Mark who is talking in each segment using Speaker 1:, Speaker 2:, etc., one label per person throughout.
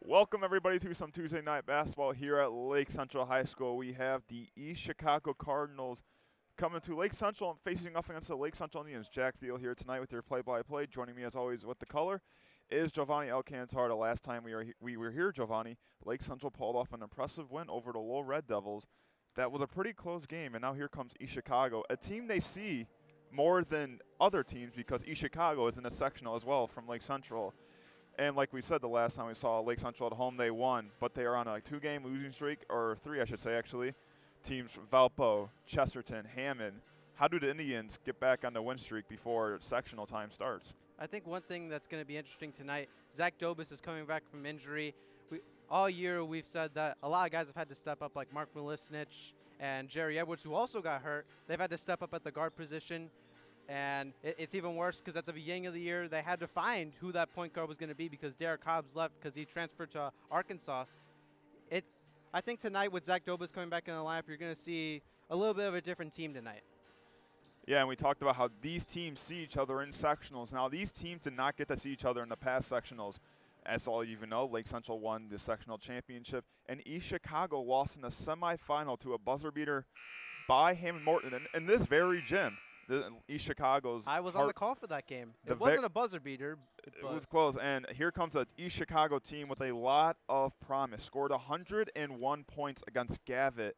Speaker 1: Welcome everybody to some Tuesday night basketball here at Lake Central High School. We have the East Chicago Cardinals coming to Lake Central and facing off against the Lake Central Indians. Jack Thiel here tonight with your play-by-play. Joining me as always with the color is Giovanni Alcantar. The last time we were here, Giovanni, Lake Central pulled off an impressive win over the Lowell Red Devils. That was a pretty close game, and now here comes East Chicago, a team they see more than other teams because East Chicago is in a sectional as well from Lake Central. And like we said the last time we saw Lake Central at home, they won, but they are on a two-game losing streak, or three I should say actually. Teams Valpo, Chesterton, Hammond. How do the Indians get back on the win streak before sectional time starts?
Speaker 2: I think one thing that's going to be interesting tonight, Zach Dobis is coming back from injury. All year we've said that a lot of guys have had to step up, like Mark Milisnich and Jerry Edwards, who also got hurt. They've had to step up at the guard position. And it's even worse because at the beginning of the year, they had to find who that point guard was going to be because Derek Hobbs left because he transferred to Arkansas. I think tonight with Zach Dobis coming back in the lineup, you're going to see a little bit of a different team tonight.
Speaker 1: Yeah, and we talked about how these teams see each other in sectionals. Now, these teams did not get to see each other in the past sectionals. As all you even know, Lake Central won the sectional championship, and East Chicago lost in the semifinal to a buzzer beater by Hammond Morton in this very gym. East Chicago's.
Speaker 2: I was on the call for that game. It wasn't a buzzer beater.
Speaker 1: It was close. And here comes an East Chicago team with a lot of promise. Scored 101 points against Gavitt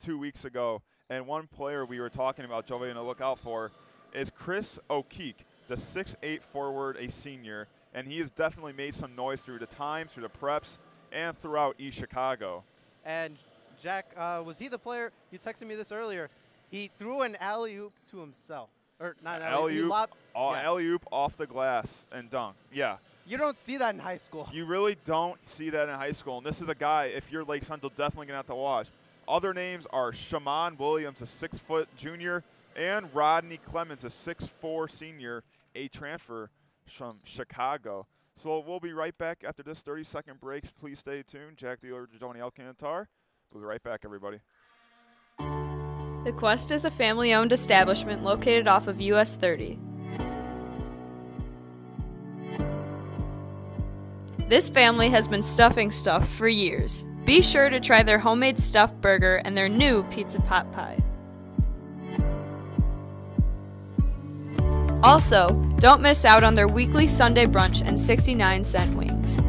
Speaker 1: 2 weeks ago. And one player we were talking about, Joey, to look out for, is Chris O'Keefe, the 6'8" forward, a senior. And he has definitely made some noise through the times, through the preps, and throughout East Chicago.
Speaker 2: And Jack, was he the player? You texted me this earlier. He threw an alley-oop to himself. Or not an alley-oop.
Speaker 1: Alley-oop off the glass and dunk. Yeah.
Speaker 2: You don't see that in high school.
Speaker 1: You really don't see that in high school. And this is a guy, if you're Lake Central, definitely going to have to watch. Other names are Shaman Williams, a 6-foot junior, and Rodney Clemens, a 6'4" senior, a transfer from Chicago. So we'll be right back after this 30-second break. Please stay tuned. Jack Dealer, Giovanni Alcantar. We'll be right back, everybody.
Speaker 3: The Quest is a family-owned establishment located off of US 30. This family has been stuffing stuff for years. Be sure to try their homemade stuffed burger and their new pizza pot pie. Also, don't miss out on their weekly Sunday brunch and 69-cent wings.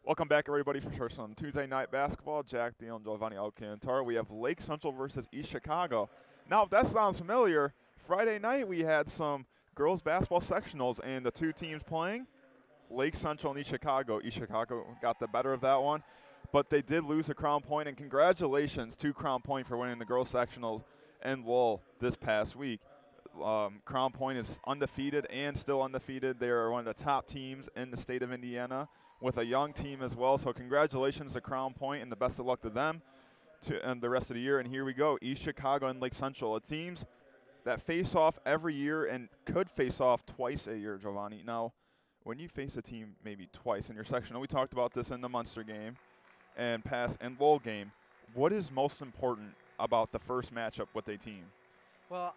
Speaker 1: Welcome back, everybody, for some Tuesday night basketball. Jack Deal and Giovanni Alcantara. We have Lake Central versus East Chicago. Now, if that sounds familiar, Friday night we had some girls basketball sectionals, and the two teams playing, Lake Central and East Chicago. East Chicago got the better of that one, but they did lose to Crown Point, and congratulations to Crown Point for winning the girls sectionals and Lowell this past week. Crown Point is undefeated and still undefeated. They are one of the top teams in the state of Indiana, with a young team as well. So congratulations to Crown Point and the best of luck to them and the rest of the year. And here we go, East Chicago and Lake Central, teams that face off every year and could face off twice a year, Giovanni. Now, when you face a team maybe twice in your section, we talked about this in the Munster game and Lowell game, what is most important about the first matchup with a team?
Speaker 2: Well,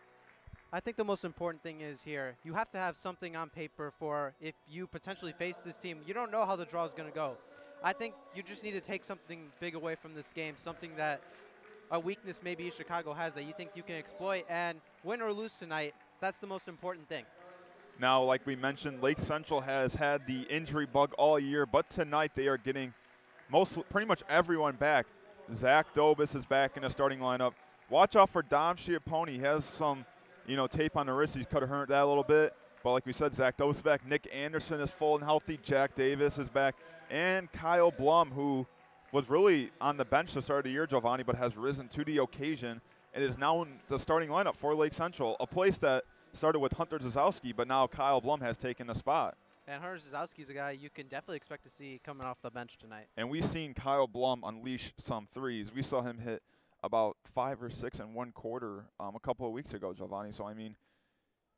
Speaker 2: I think the most important thing is here, you have to have something on paper for if you potentially face this team. You don't know how the draw is going to go. I think you just need to take something big away from this game, something that a weakness maybe Chicago has that you think you can exploit, and win or lose tonight, that's the most important thing.
Speaker 1: Now, like we mentioned, Lake Central has had the injury bug all year, but tonight they are getting pretty much everyone back. Zach Dobis is back in the starting lineup. Watch out for Dom Schiappone. He has some tape on the wrist. He's could have hurt that a little bit. But like we said, Zach Dobis is back. Nick Anderson is full and healthy. Jack Davis is back. And Kyle Blum, who was really on the bench to start the year, Giovanni, but has risen to the occasion and is now in the starting lineup for Lake Central, a place that started with Hunter Zazowski, but now Kyle Blum has taken the spot.
Speaker 2: And Hunter Zazowski is a guy you can definitely expect to see coming off the bench tonight.
Speaker 1: And we've seen Kyle Blum unleash some threes. We saw him hit about 5 or 6 in one quarter a couple of weeks ago, Giovanni. So, I mean,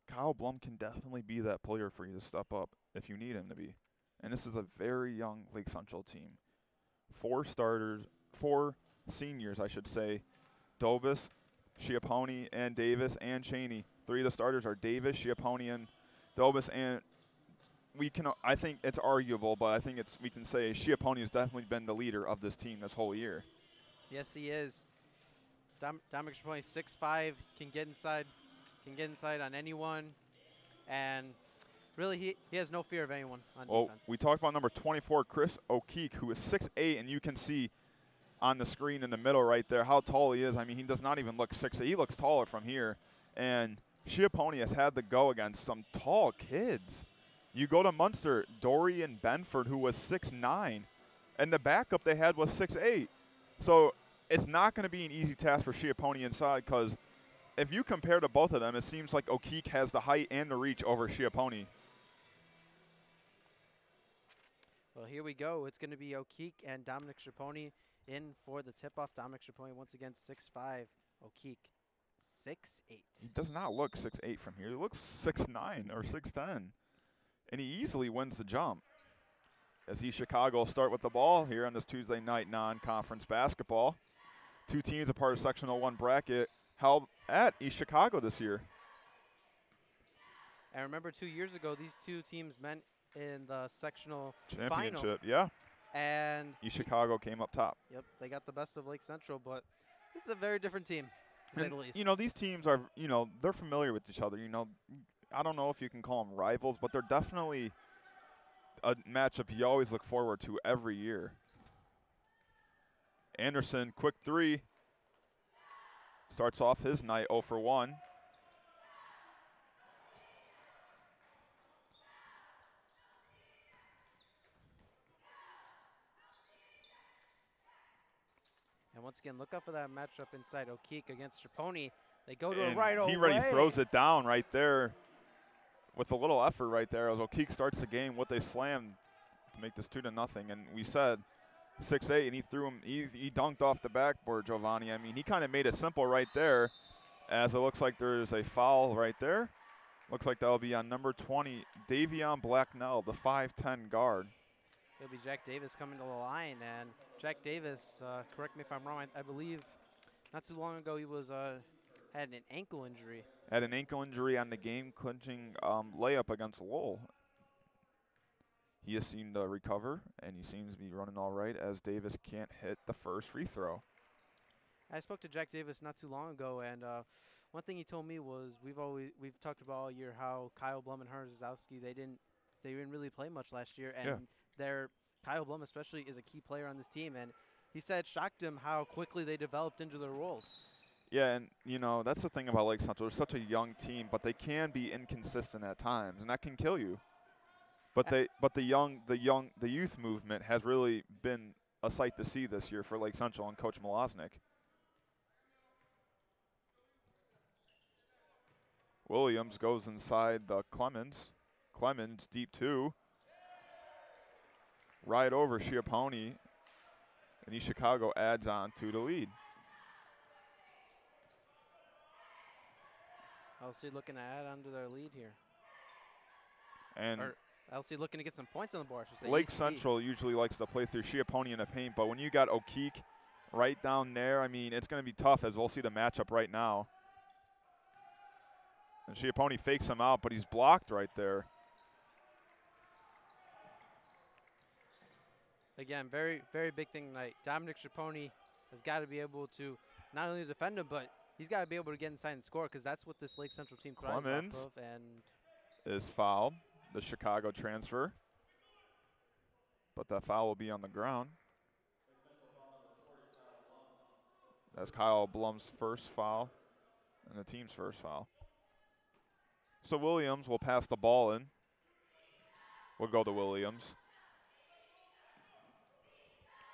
Speaker 1: Kyle Blum can definitely be that player for you to step up if you need him to be. And this is a very young Lake Central team. 4 seniors, I should say. Dobis, Schiappone, and Davis, and Cheney. 3 of the starters are Davis, Schiappone, and Dobis. And I think it's arguable, but I think we can say Schiappone has definitely been the leader of this team this whole year.
Speaker 2: Yes, he is. Dominic Schiappone, 6'5", can get inside on anyone, and really he has no fear of anyone on defense.
Speaker 1: We talked about number 24, Chris O'Keefe, who is 6'8", and you can see on the screen in the middle right there how tall he is. I mean, he does not even look 6'8". He looks taller from here. And Schiappone has had to go against some tall kids. You go to Munster, Dorian Benford, who was 6'9", and the backup they had was 6'8". So it's not going to be an easy task for Schiappone inside, because if you compare to both of them, it seems like O'Keefe has the height and the reach over Schiappone.
Speaker 2: Well, here we go. It's going to be O'Keefe and Dominic Schiappone in for the tip-off. Dominic Schiappone once again 6'5", O'Keefe 6'8".
Speaker 1: He does not look 6'8" from here. He looks 6'9" or 6'10", and he easily wins the jump. As East Chicago start with the ball here on this Tuesday night non-conference basketball. 2 teams a part of Sectional 1 bracket held at East Chicago this year.
Speaker 2: And remember, 2 years ago, these 2 teams met in the sectional
Speaker 1: championship,
Speaker 2: final.
Speaker 1: Yeah.
Speaker 2: And
Speaker 1: East Chicago came up top.
Speaker 2: Yep, they got the best of Lake Central, but this is a very different team, to say the least.
Speaker 1: These teams are, they're familiar with each other. I don't know if you can call them rivals, but they're definitely a matchup you always look forward to every year. Anderson, quick 3. Starts off his night 0 for 1.
Speaker 2: And once again, look out for that matchup inside O'Keefe against Schiappone. They go to it right away.
Speaker 1: He already throws it down right there with a little effort right there as O'Keefe starts the game with a slam to make this 2-0. And we said 6'8", and he threw him. He dunked off the backboard, Giovanni. I mean, he kind of made it simple right there, as it looks like there's a foul right there. Looks like that'll be on number 20, Davion Blacknell, the 5'10" guard.
Speaker 2: It'll be Jack Davis coming to the line, and Jack Davis, correct me if I'm wrong, I believe not too long ago he was had an ankle injury.
Speaker 1: Had an ankle injury on the game-clinching layup against Lowell. He has seemed to recover, and he seems to be running all right, as Davis can't hit the first free throw.
Speaker 2: I spoke to Jack Davis not too long ago, and one thing he told me was we've talked about all year how Kyle Blum and Hunter Zazowski they didn't really play much last year, and they're Kyle Blum especially is a key player on this team, and he said it shocked him how quickly they developed into their roles.
Speaker 1: Yeah, and you know that's the thing about Lake Central. They're such a young team, but they can be inconsistent at times, and that can kill you. But the youth movement has really been a sight to see this year for Lake Central and Coach Malosnik. Williams goes inside the Clemens. Clemens deep two. Right over Schiappone. And East Chicago adds on to the lead.
Speaker 2: LC looking to add on to their lead here.
Speaker 1: And
Speaker 2: or LC looking to get some points on the board, I should say.
Speaker 1: Lake
Speaker 2: EC.
Speaker 1: Central usually likes to play through Schiappone in the paint, but when you got O'Keefe right down there, I mean, it's going to be tough, as we'll see the matchup right now. And Schiappone fakes him out, but he's blocked right there.
Speaker 2: Again, very, very big thing tonight. Dominic Schiappone has got to be able to not only defend him, but he's got to be able to get inside and score, because that's what this Lake Central team thrives
Speaker 1: Clemens
Speaker 2: off of. And
Speaker 1: is fouled, the Chicago transfer. But that foul will be on the ground. That's Kyle Blum's first foul and the team's first foul. So Williams will pass the ball in. We'll go to Williams.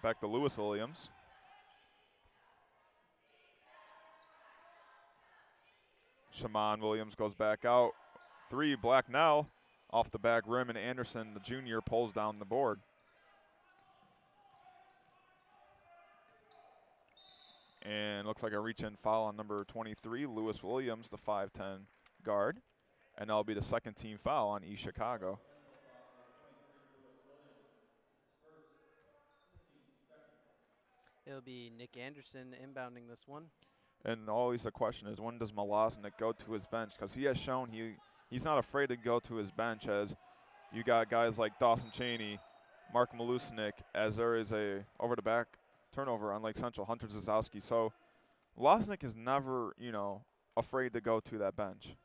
Speaker 1: Back to Lewis Williams. Shaman Williams goes back out. Three, Blacknell off the back rim, and Anderson, the junior, pulls down the board. And looks like a reach-in foul on number 23, Lewis Williams, the 5'10 guard. And that'll be the second team foul on East Chicago.
Speaker 2: it'll be Nick Anderson inbounding this one.
Speaker 1: And always the question is, when does Malosnik go to his bench? Because he has shown he's not afraid to go to his bench, as you got guys like Dawson Cheney, Mark Malusnik, as there is a over-the-back turnover on Lake Central, Hunter Zazowski. So Malosnik is never, afraid to go to that bench.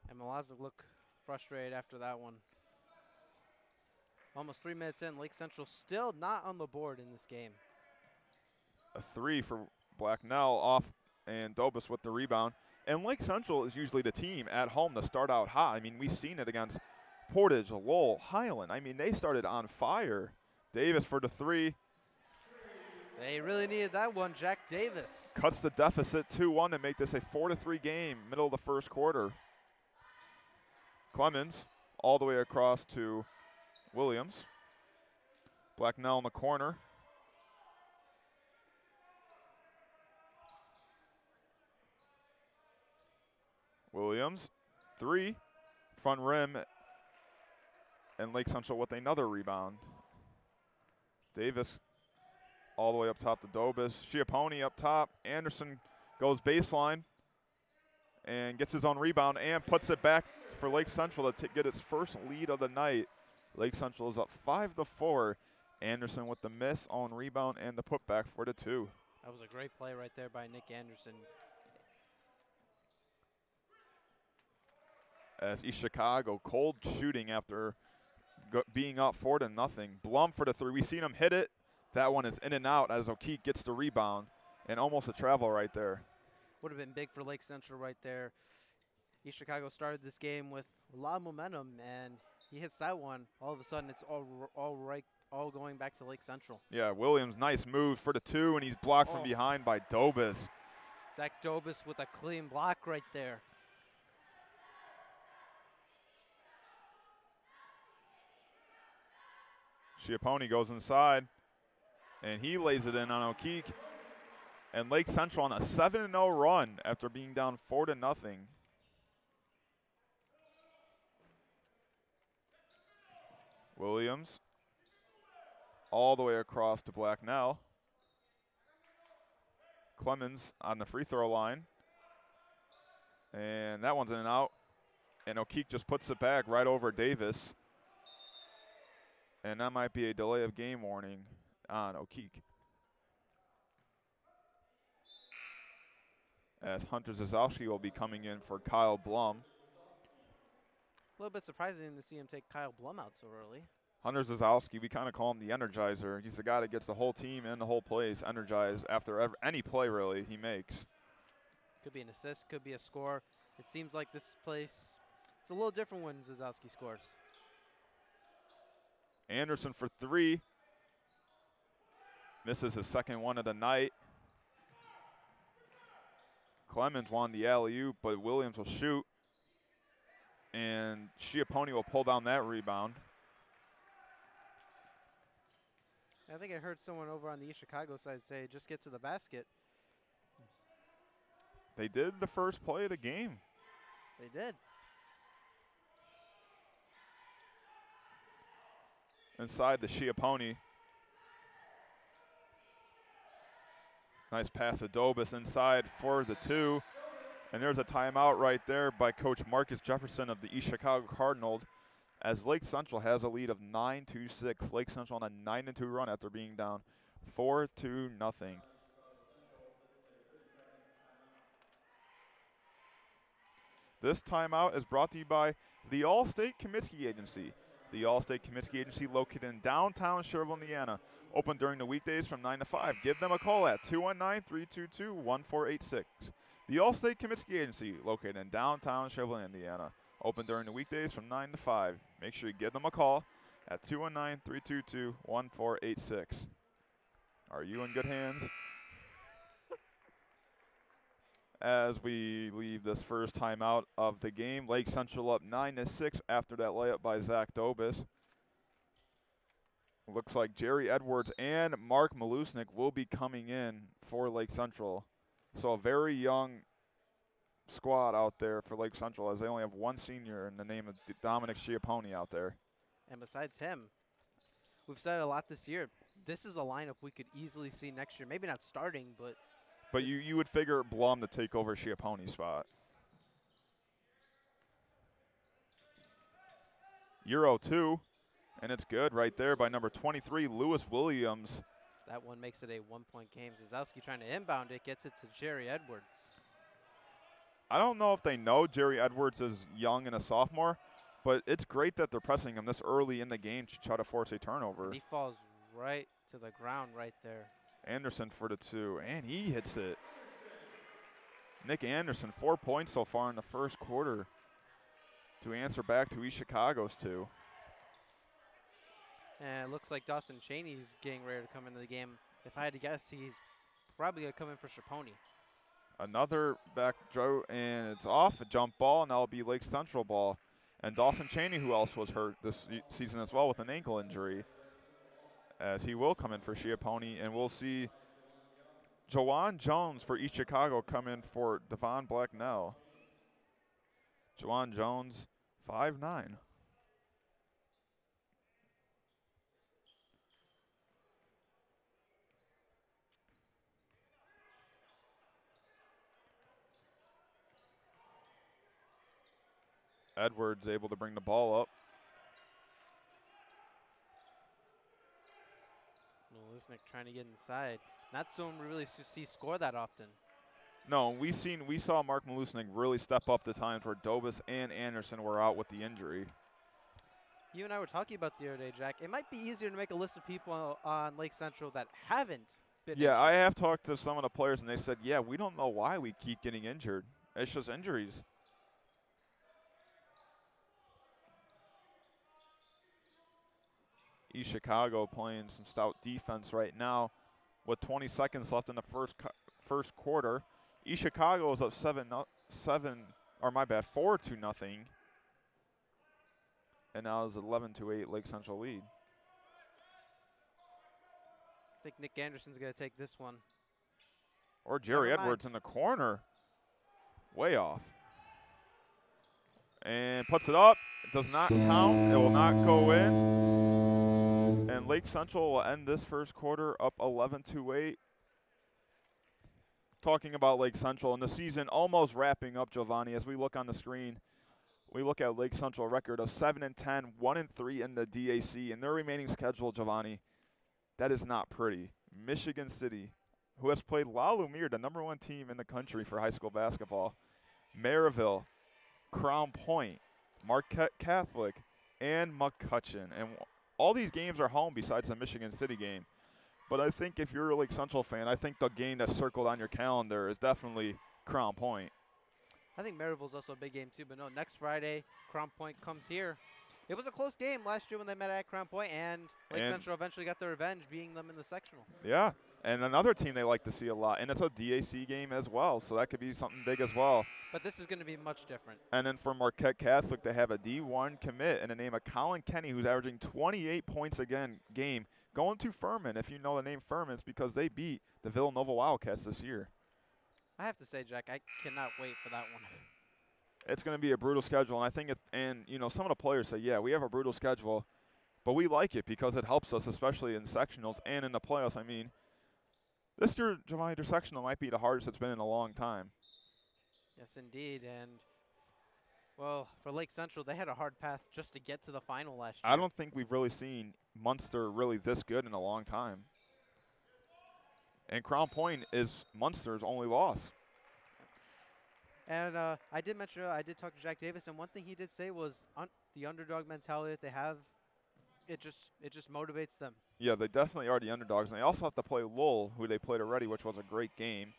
Speaker 2: And Malosnik look frustrated after that one. Almost 3 minutes in, Lake Central still not on the board in this game.
Speaker 1: A three for Blacknell off, and Dobus with the rebound. And Lake Central is usually the team at home to start out hot. I mean, we've seen it against Portage, Lowell, Highland. I mean, they started on fire. Davis for the three.
Speaker 2: They really needed that one, Jack Davis.
Speaker 1: Cuts the deficit 2-1 to make this a 4-3 game, middle of the first quarter. Clemens all the way across to Williams. Blacknell in the corner. Williams, three, front rim, and Lake Central with another rebound. Davis all the way up top to Dobus. Schiappone up top. Anderson goes baseline and gets his own rebound and puts it back for Lake Central to get its first lead of the night. Lake Central is up 5-4. Anderson with the miss on rebound and the putback for the two.
Speaker 2: That was a great play right there by Nick Anderson.
Speaker 1: As East Chicago cold shooting after being up 4-0. Blum for the three. We've seen him hit it. That one is in and out as O'Keefe gets the rebound, and almost a travel right there.
Speaker 2: Would have been big for Lake Central right there. East Chicago started this game with a lot of momentum, and he hits that one. All of a sudden, it's all going back to Lake Central.
Speaker 1: Yeah, Williams, nice move for the two, and he's blocked from behind by Dobus.
Speaker 2: Zach Dobus with a clean block right there.
Speaker 1: Schiappone goes inside, and he lays it in on O'Keefe. And Lake Central on a 7-0 run after being down 4-0. Williams all the way across to Blacknell. Clemens on the free throw line. And that one's in and out. And O'Keefe just puts it back right over Davis. And that might be a delay of game warning on O'Keefe. As Hunter Zazowski will be coming in for Kyle Blum.
Speaker 2: little bit surprising to see him take Kyle Blum out so early.
Speaker 1: Hunter Zazowski, we kind of call him the energizer. He's the guy that gets the whole team and the whole place energized after any play, really, he makes.
Speaker 2: Could be an assist, could be a score. It seems like this place, it's a little different when Zazowski scores.
Speaker 1: Anderson for 3. Misses his second one of the night. Clemens won the alley-oop, but Williams will shoot. And Schiappone will pull down that rebound.
Speaker 2: I think I heard someone over on the East Chicago side say, just get to the basket.
Speaker 1: They did the first play of the game.
Speaker 2: They did.
Speaker 1: Inside the Schiappone. Nice pass to Dobis inside for the 2. And there's a timeout right there by Coach Marcus Jefferson of the East Chicago Cardinals, as Lake Central has a lead of 9-6. Lake Central on a 9-2 run after being down 4-0. This timeout is brought to you by the Allstate Comiskey Agency. The Allstate Comiskey Agency, located in downtown Sherville, Indiana. Open during the weekdays from 9 to 5. Give them a call at 219-322-1486. The Allstate Comiskey Agency, located in downtown Sherville, Indiana. Open during the weekdays from 9 to 5. Make sure you give them a call at 219-322-1486. Are you in good hands? As we leave this first timeout of the game, Lake Central up 9-6 after that layup by Zach Dobis. Looks like Jerry Edwards and Mark Malusnik will be coming in for Lake Central. So a very young squad out there for Lake Central, as they only have one senior in the name of Dominic Schiappone out there.
Speaker 2: And besides him, we've said a lot this year, this is a lineup we could easily see next year. Maybe not starting, but
Speaker 1: you would figure Blum to take over Schiappone's spot. Euro 2, and it's good right there by number 23, Lewis Williams.
Speaker 2: That one makes it a one-point game. Zazowski trying to inbound it, gets it to Jerry Edwards.
Speaker 1: I don't know if they know Jerry Edwards is young and a sophomore, but it's great that they're pressing him this early in the game to try to force a turnover.
Speaker 2: And he falls right to the ground right there.
Speaker 1: Anderson for the 2, and he hits it. Nick Anderson, 4 points so far in the first quarter to answer back to East Chicago's 2.
Speaker 2: And it looks like Dawson Cheney's getting ready to come into the game. If I had to guess, he's probably going to come in for Schiappone.
Speaker 1: Another back draw, and it's off, a jump ball, and that'll be Lake Central ball. And Dawson Cheney, who else was hurt this season as well with an ankle injury, as he will come in for Schiappone, and we'll see Jawan Jones for East Chicago come in for Devon Blacknell. Jawan Jones, 5'9". Edwards able to bring the ball up.
Speaker 2: Lisnick trying to get inside. Not someone we really see score that often.
Speaker 1: No, we saw Mark Malusnik really step up the times where Dobis and Anderson were out with the injury.
Speaker 2: You and I were talking about the other day, Jack. It might be easier to make a list of people on Lake Central that haven't been injured.
Speaker 1: I have talked to some of the players, and they said, yeah, we don't know why we keep getting injured. It's just injuries. East Chicago playing some stout defense right now with 20 seconds left in the first quarter. East Chicago is up 4-2. And now it's 11-8 Lake Central lead.
Speaker 2: I think Nick Anderson's going to take this one.
Speaker 1: Or Jerry Edwards in the corner. Way off. And puts it up. It does not count. It will not go in. And Lake Central will end this first quarter up 11-8. Talking about Lake Central and the season almost wrapping up, Giovanni, as we look on the screen, we look at Lake Central record of 7-10, 1-3 in the DAC, and their remaining schedule, Giovanni, that is not pretty. Michigan City, who has played La Lumiere, the #1 team in the country for high school basketball, Maryville, Crown Point, Marquette Catholic, and McCutcheon. And all these games are home besides the Michigan City game. But I think if you're a Lake Central fan, I think the game that's circled on your calendar is definitely Crown Point.
Speaker 2: I think Maryville's also a big game too, but no, next Friday, Crown Point comes here. It was a close game last year when they met at Crown Point, and Lake Central eventually got their revenge, beating them in the sectional.
Speaker 1: Yeah, and another team they like to see a lot, and it's a DAC game as well, so that could be something big as well.
Speaker 2: But this is going to be much different.
Speaker 1: And then for Marquette Catholic, they have a D1 commit in the name of Colin Kenny, who's averaging 28 points a game, going to Furman. If you know the name Furman, it's because they beat the Villanova Wildcats this year.
Speaker 2: I have to say, Jack, I cannot wait for that one.
Speaker 1: It's going to be a brutal schedule, and I think some of the players say, yeah, we have a brutal schedule, but we like it because it helps us, especially in sectionals and in the playoffs. I mean, this year, Giovanni, their sectional might be the hardest it's been in a long time.
Speaker 2: Yes, indeed, and, well, for Lake Central, they had a hard path just to get to the final last year.
Speaker 1: I don't think we've really seen Munster really this good in a long time. And Crown Point is Munster's only loss.
Speaker 2: And I did talk to Jack Davis, and one thing he did say was the underdog mentality that they have, it just motivates them.
Speaker 1: Yeah, they definitely are the underdogs. And they also have to play Lowell, who they played already, which was a great game.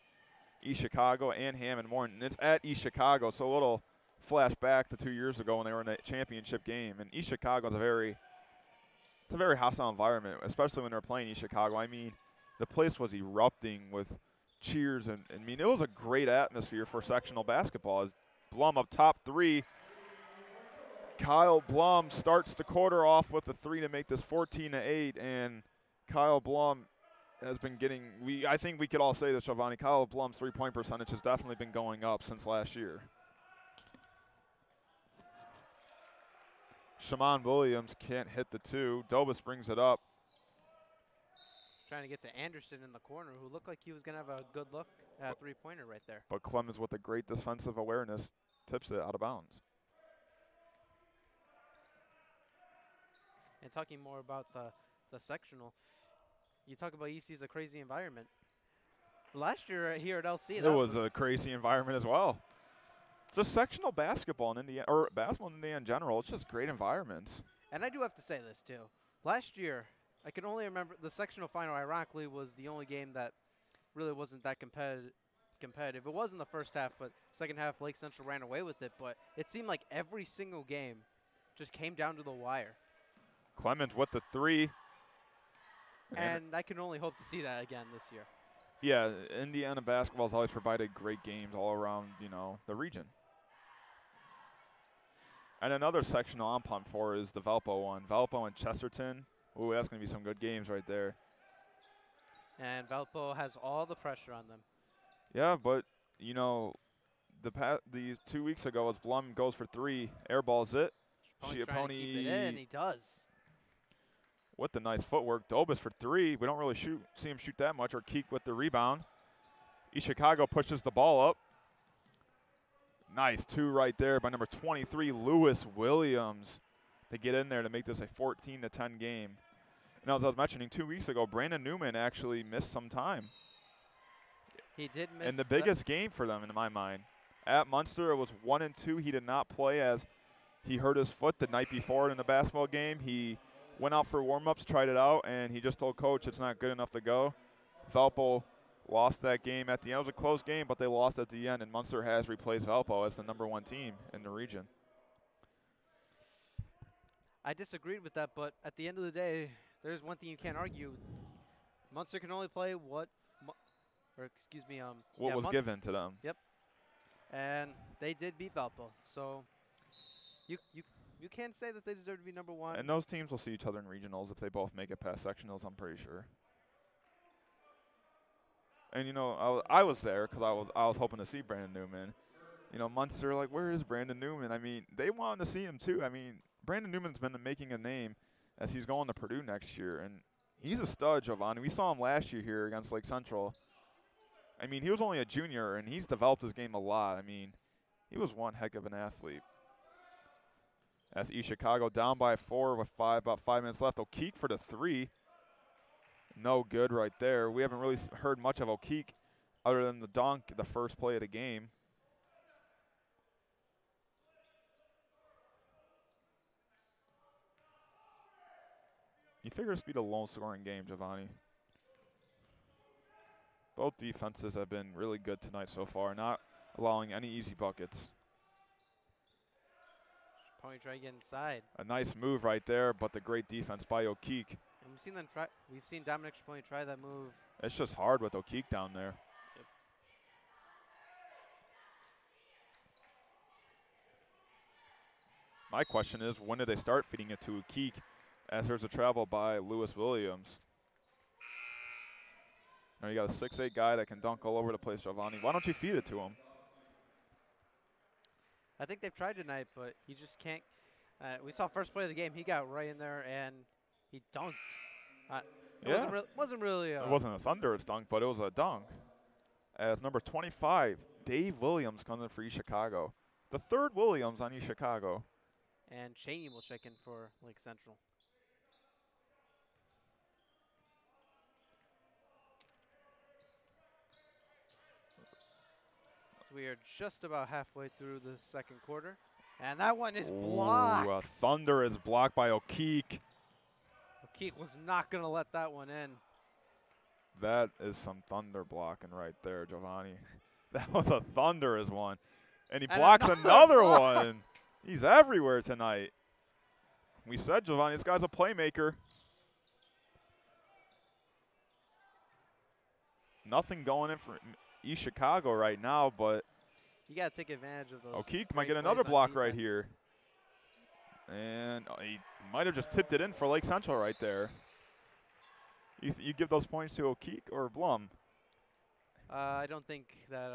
Speaker 1: East Chicago and Hammond Morton. It's at East Chicago, so a little flashback to 2 years ago when they were in a championship game. And East Chicago is a very hostile environment, especially when they're playing East Chicago. I mean, the place was erupting with cheers, and I mean, it was a great atmosphere for sectional basketball. As Blum up top three, Kyle Blum starts the quarter off with a three to make this 14-8, and Kyle Blum has been getting, I think we could all say this, Giovanni, Kyle Blum's three-point percentage has definitely been going up since last year. Shaman Williams can't hit the two. Dobus brings it up.
Speaker 2: Trying to get to Anderson in the corner, who looked like he was going to have a good look at a three-pointer right there.
Speaker 1: But Clemens, with a great defensive awareness, tips it out of bounds.
Speaker 2: And talking more about the sectional, you talk about EC as a crazy environment. Last year here at LC,
Speaker 1: it was a crazy environment as well. Just sectional basketball in Indiana, or basketball in Indiana in general, it's just great environments.
Speaker 2: And I do have to say this too. Last year, I can only remember the sectional final, ironically, was the only game that really wasn't that competitive. It was in the first half, but second half, Lake Central ran away with it. But it seemed like every single game just came down to the wire.
Speaker 1: Clemens with the three.
Speaker 2: And I can only hope to see that again this year.
Speaker 1: Yeah, Indiana basketball has always provided great games all around, the region. And another sectional I'm pumped for is the Valpo one. Valpo and Chesterton. Ooh, that's going to be some good games right there.
Speaker 2: And Valpo has all the pressure on them.
Speaker 1: Yeah, but, these 2 weeks ago, as Blum goes for three, airballs it.
Speaker 2: Trying to keep it in, he does.
Speaker 1: With the nice footwork. Dobus for three. We don't really see him shoot that much, or Keek with the rebound. East Chicago pushes the ball up. Nice two right there by number 23, Lewis Williams, to get in there to make this a 14-10 game. And as I was mentioning 2 weeks ago, Brandon Newman actually missed some time.
Speaker 2: He did miss.
Speaker 1: And the biggest game for them, in my mind. At Munster, it was 1-2. He did not play as he hurt his foot the night before in the basketball game. He went out for warm-ups, tried it out, and he just told coach it's not good enough to go. Valpo lost that game at the end. It was a close game, but they lost at the end, and Munster has replaced Valpo as the #1 team in the region.
Speaker 2: I disagreed with that, but at the end of the day, there's one thing you can't argue. Munster can only play what
Speaker 1: was given to them.
Speaker 2: Yep. And they did beat Valpo. So you can't say that they deserve to be #1.
Speaker 1: And those teams will see each other in regionals if they both make it past sectionals, I'm pretty sure. And, I was there because I was hoping to see Brandon Newman. Munster, like, where is Brandon Newman? I mean, they wanted to see him too. I mean, Brandon Newman's been making a name as he's going to Purdue next year. And he's a stud, Giovanni. We saw him last year here against Lake Central. I mean, he was only a junior, and he's developed his game a lot. I mean, he was one heck of an athlete. As East Chicago down by 4 with about 5 minutes left. O'Keefe for the three. No good right there. We haven't really heard much of O'Keefe other than the dunk, the first play of the game. You figure this would be the low-scoring game, Giovanni. Both defenses have been really good tonight so far, not allowing any easy buckets.
Speaker 2: Pony try to get inside.
Speaker 1: A nice move right there, but the great defense by O'Keek.
Speaker 2: And we've seen them try. We've seen Dominic Pony try that move.
Speaker 1: It's just hard with O'Keek down there.
Speaker 2: Yep.
Speaker 1: My question is, when did they start feeding it to O'Keek, as there's a travel by Lewis Williams? Now you got a 6'8" guy that can dunk all over the place, Giovanni. Why don't you feed it to him?
Speaker 2: I think they've tried tonight, but he just can't. We saw first play of the game. He got right in there and he dunked.
Speaker 1: Yeah.
Speaker 2: Wasn't really.
Speaker 1: It wasn't a thunderous dunk, but it was a dunk. As number 25, Dave Williams comes in for East Chicago. The third Williams on East Chicago.
Speaker 2: And Cheney will check in for Lake Central. So we are just about halfway through the second quarter. And that one is blocked.
Speaker 1: A thunderous block by O'Keek.
Speaker 2: O'Keek was not going to let that one in.
Speaker 1: That is some thunder blocking right there, Giovanni. That was a thunderous one. And he blocks another one. He's everywhere tonight. We said, Giovanni, this guy's a playmaker. Nothing going in for East Chicago right now, but
Speaker 2: you got to take advantage of those.
Speaker 1: O'Keek might get another block right here. And he might have just tipped it in for Lake Central right there. You give those points to O'Keek or Blum?
Speaker 2: I don't think that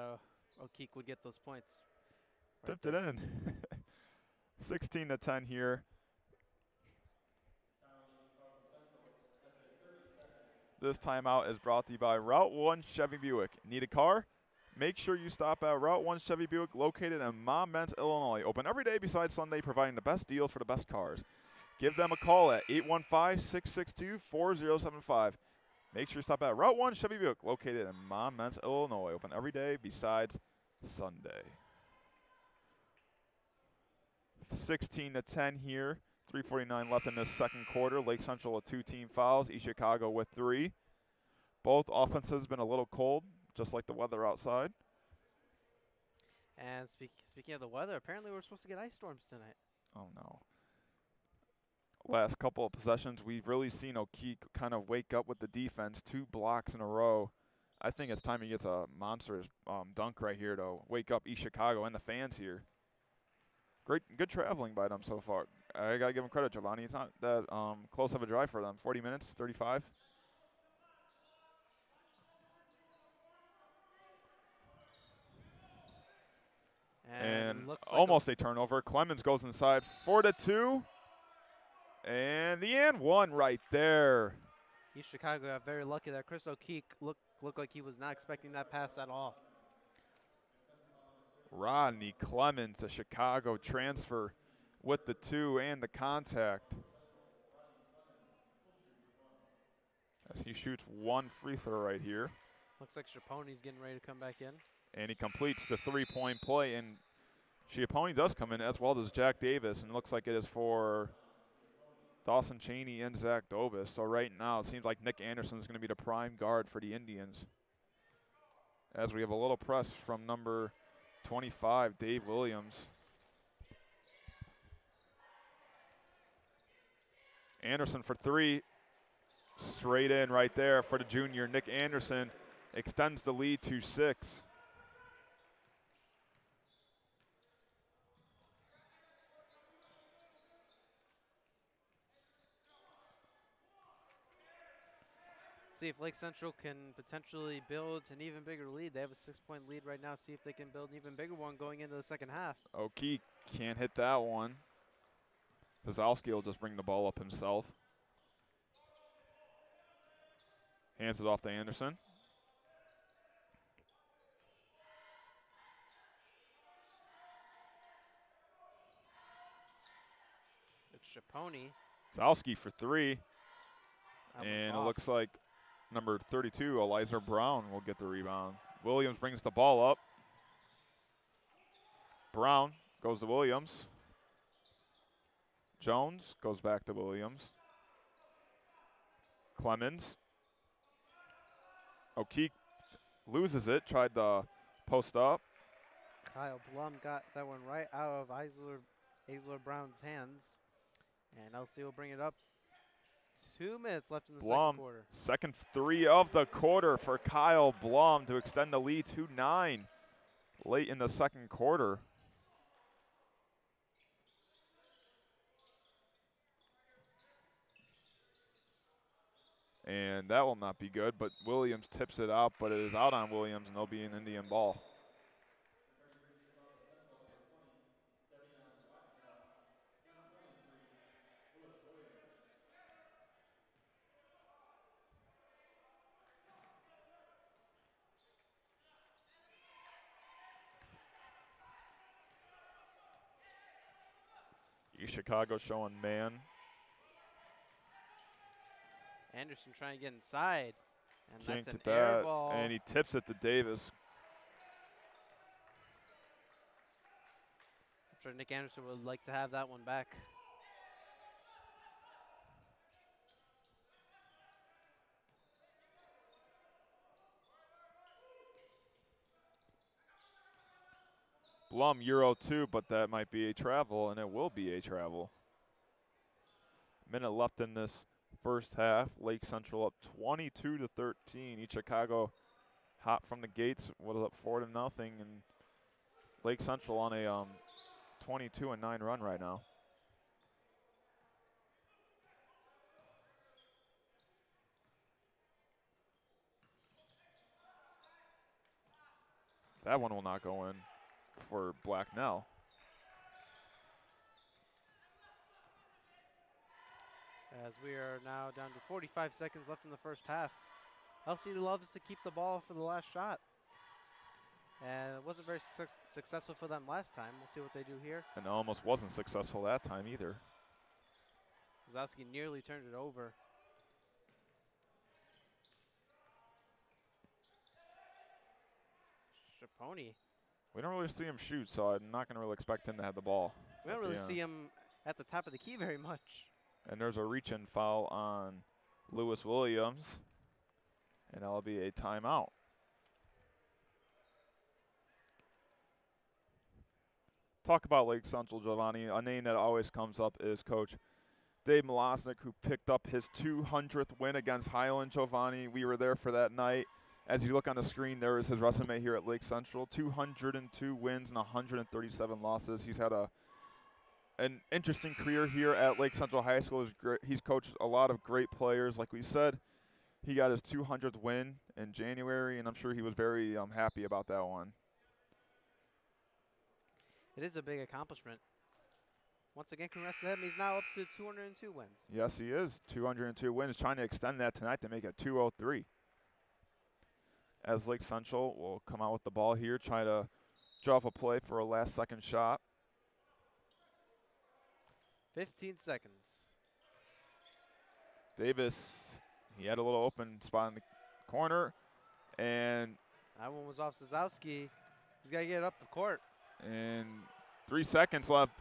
Speaker 2: O'Keek would get those points.
Speaker 1: Tipped it in. 16-10 here. This timeout is brought to you by Route 1 Chevy Buick. Need a car? Make sure you stop at Route 1 Chevy Buick located in Monmouth, Illinois. Open every day besides Sunday, providing the best deals for the best cars. Give them a call at 815-662-4075. Make sure you stop at Route 1 Chevy Buick located in Monmouth, Illinois. Open every day besides Sunday. 16-10 here. 3:49 left in this second quarter. Lake Central with 2 team fouls. East Chicago with 3. Both offenses been a little cold, just like the weather outside.
Speaker 2: And speaking of the weather, apparently we're supposed to get ice storms tonight.
Speaker 1: Oh, no. Last couple of possessions, we've really seen O'Keek kind of wake up with the defense. 2 blocks in a row. I think it's time he gets a monstrous dunk right here to wake up East Chicago and the fans here. Good traveling by them so far. I got to give them credit, Giovanni. It's not that close of a drive for them. 40 minutes, 35. And almost a turnover. Clemens goes inside for the 2. And the and 1 right there.
Speaker 2: East Chicago got very lucky that Chris O'Keek looked like he was not expecting that pass at all.
Speaker 1: Rodney Clemens, the Chicago transfer, with the 2 and the contact. As he shoots 1 free throw right here.
Speaker 2: Looks like Schiappone's getting ready to come back in.
Speaker 1: And he completes the 3-point play. And Schiappone does come in, as well as Jack Davis. And it looks like it is for Dawson Cheney and Zach Dobis. So right now it seems like Nick Anderson is going to be the prime guard for the Indians. As we have a little press from number 25, Dave Williams. Anderson for 3. Straight in right there for the junior. Nick Anderson extends the lead to 6.
Speaker 2: See if Lake Central can potentially build an even bigger lead. They have a 6-point lead right now. See if they can build an even bigger one going into the second half.
Speaker 1: O'Keek can't hit that one. Zazowski will just bring the ball up himself. Hands it off to Anderson.
Speaker 2: It's Schiappone.
Speaker 1: Zazowski for 3. And it looks like number 32, Eliza Brown, will get the rebound. Williams brings the ball up. Brown goes to Williams. Jones goes back to Williams. Clemens. O'Keefe loses it, tried the post up.
Speaker 2: Kyle Blum got that one right out of Aisler Brown's hands. And LC will bring it up. 2 minutes left in the second quarter.
Speaker 1: Second three of the quarter for Kyle Blum to extend the lead to 9 late in the second quarter. And that will not be good, but Williams tips it out, but it is out on Williams, and it'll be an Indian ball. East Chicago showing man.
Speaker 2: Anderson trying to get inside. And
Speaker 1: Can't
Speaker 2: that's
Speaker 1: get
Speaker 2: an air
Speaker 1: that.
Speaker 2: ball.
Speaker 1: And he tips it to Davis.
Speaker 2: I'm sure Nick Anderson would like to have that one back.
Speaker 1: Blum, Euro 2, but that might be a travel, and it will be a travel. Minute left in this first half. Lake Central up 22-13. East Chicago hot from the gates, was up 4-0, and Lake Central on a 22-9 run right now. That one will not go in for Blacknell.
Speaker 2: As we are now down to 45 seconds left in the first half. LC loves to keep the ball for the last shot. And it wasn't very successful for them last time. We'll see what they do here.
Speaker 1: And it almost wasn't successful that time either.
Speaker 2: Zowski nearly turned it over. Chaponi.
Speaker 1: We don't really see him shoot, so I'm not going to really expect him to have the ball.
Speaker 2: We don't really see him at the top of the key very much.
Speaker 1: And there's a reach-in foul on Lewis Williams, and that'll be a timeout. Talk about Lake Central, Giovanni. A name that always comes up is Coach Dave Milosnik, who picked up his 200th win against Highland. Giovanni, we were there for that night. As you look on the screen, there is his resume here at Lake Central. 202 wins and 137 losses. He's had an interesting career here at Lake Central High School. He's coached a lot of great players. Like we said, he got his 200th win in January, and I'm sure he was very happy about that one.
Speaker 2: It is a big accomplishment. Once again, congrats to him. He's now up to 202 wins.
Speaker 1: Yes, he is. 202 wins. Trying to extend that tonight to make it 203. As Lake Central will come out with the ball here, try to draw up a play for a last-second shot.
Speaker 2: 15 seconds.
Speaker 1: Davis, he had a little open spot in the corner, and
Speaker 2: that one was off Zowski. He's got to get it up the court.
Speaker 1: And 3 seconds left.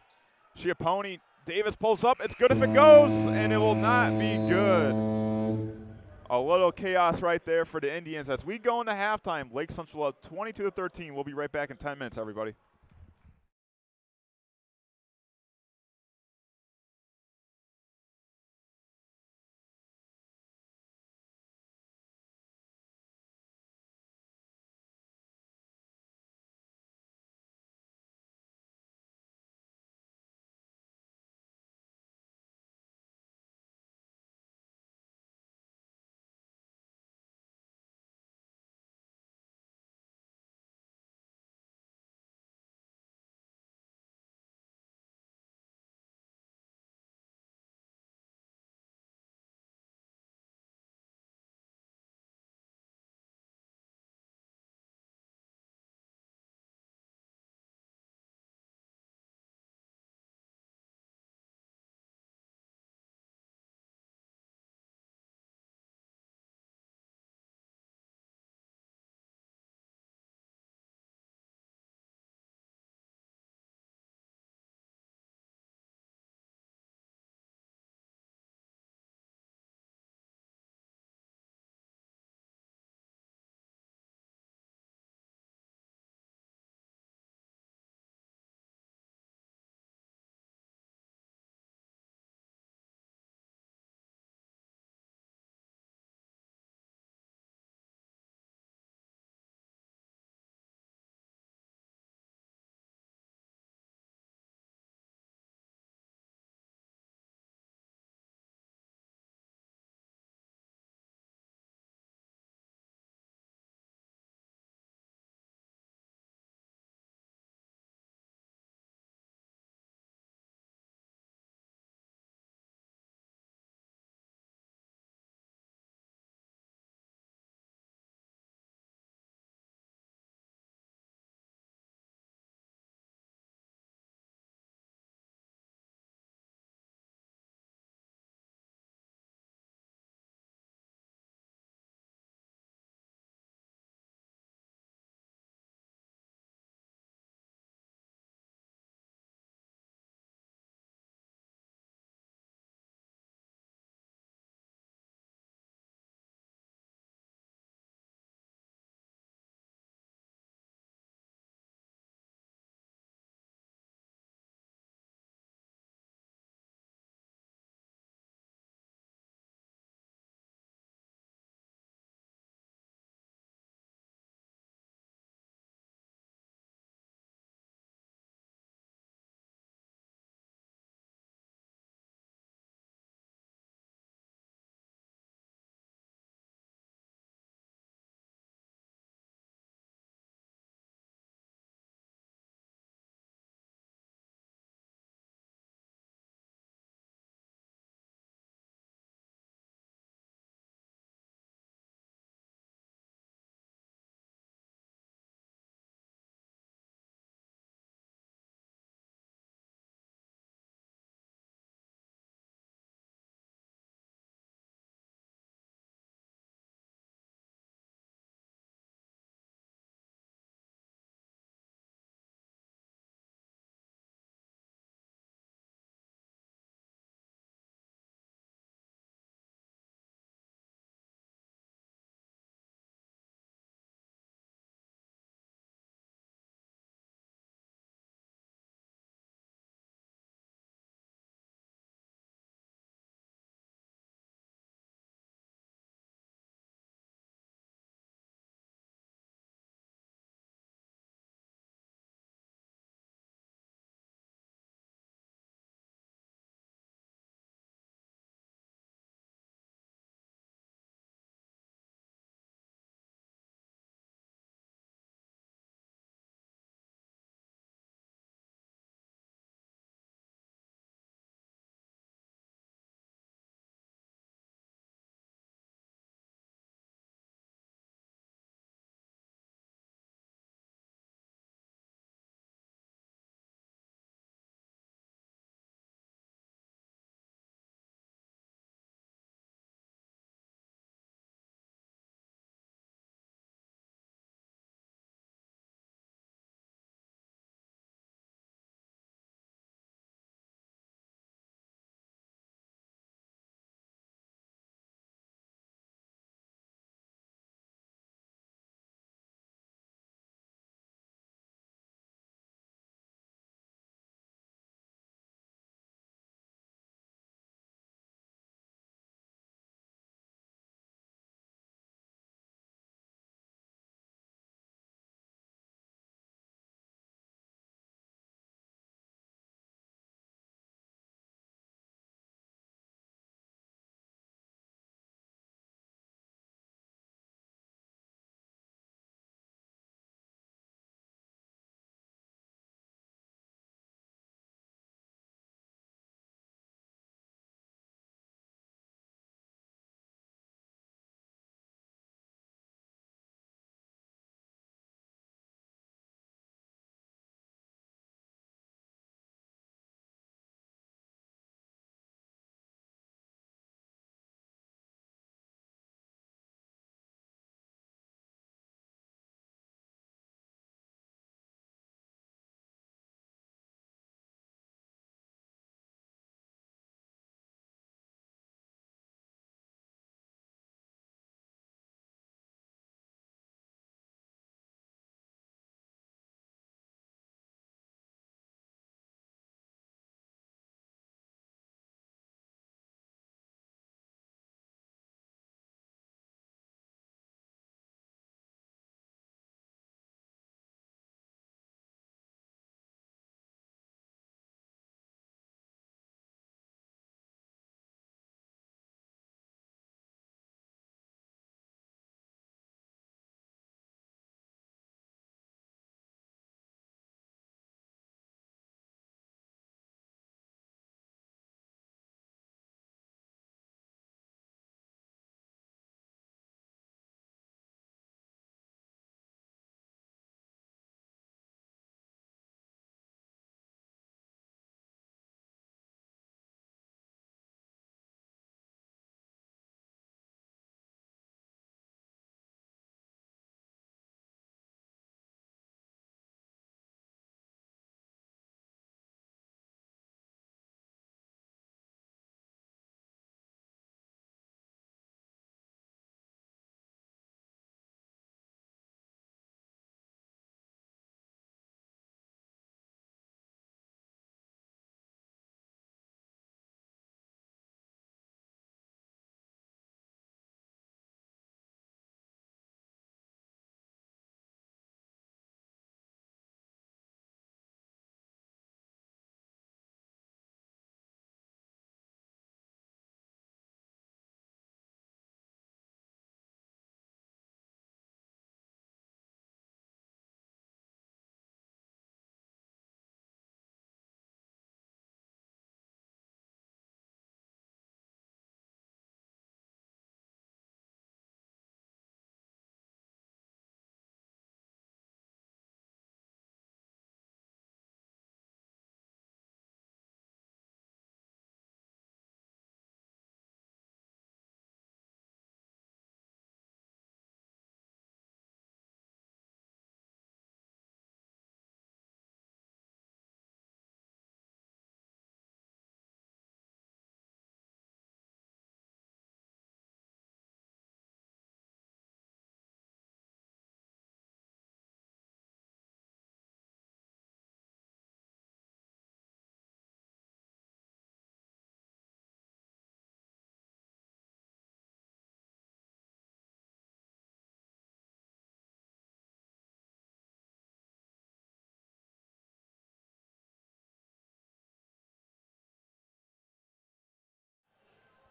Speaker 1: Schiappone, Davis pulls up. It's good if it goes, and it will not be good. A little chaos right there for the Indians as we go into halftime. Lake Central up 22-13. We'll be right back in 10 minutes, everybody.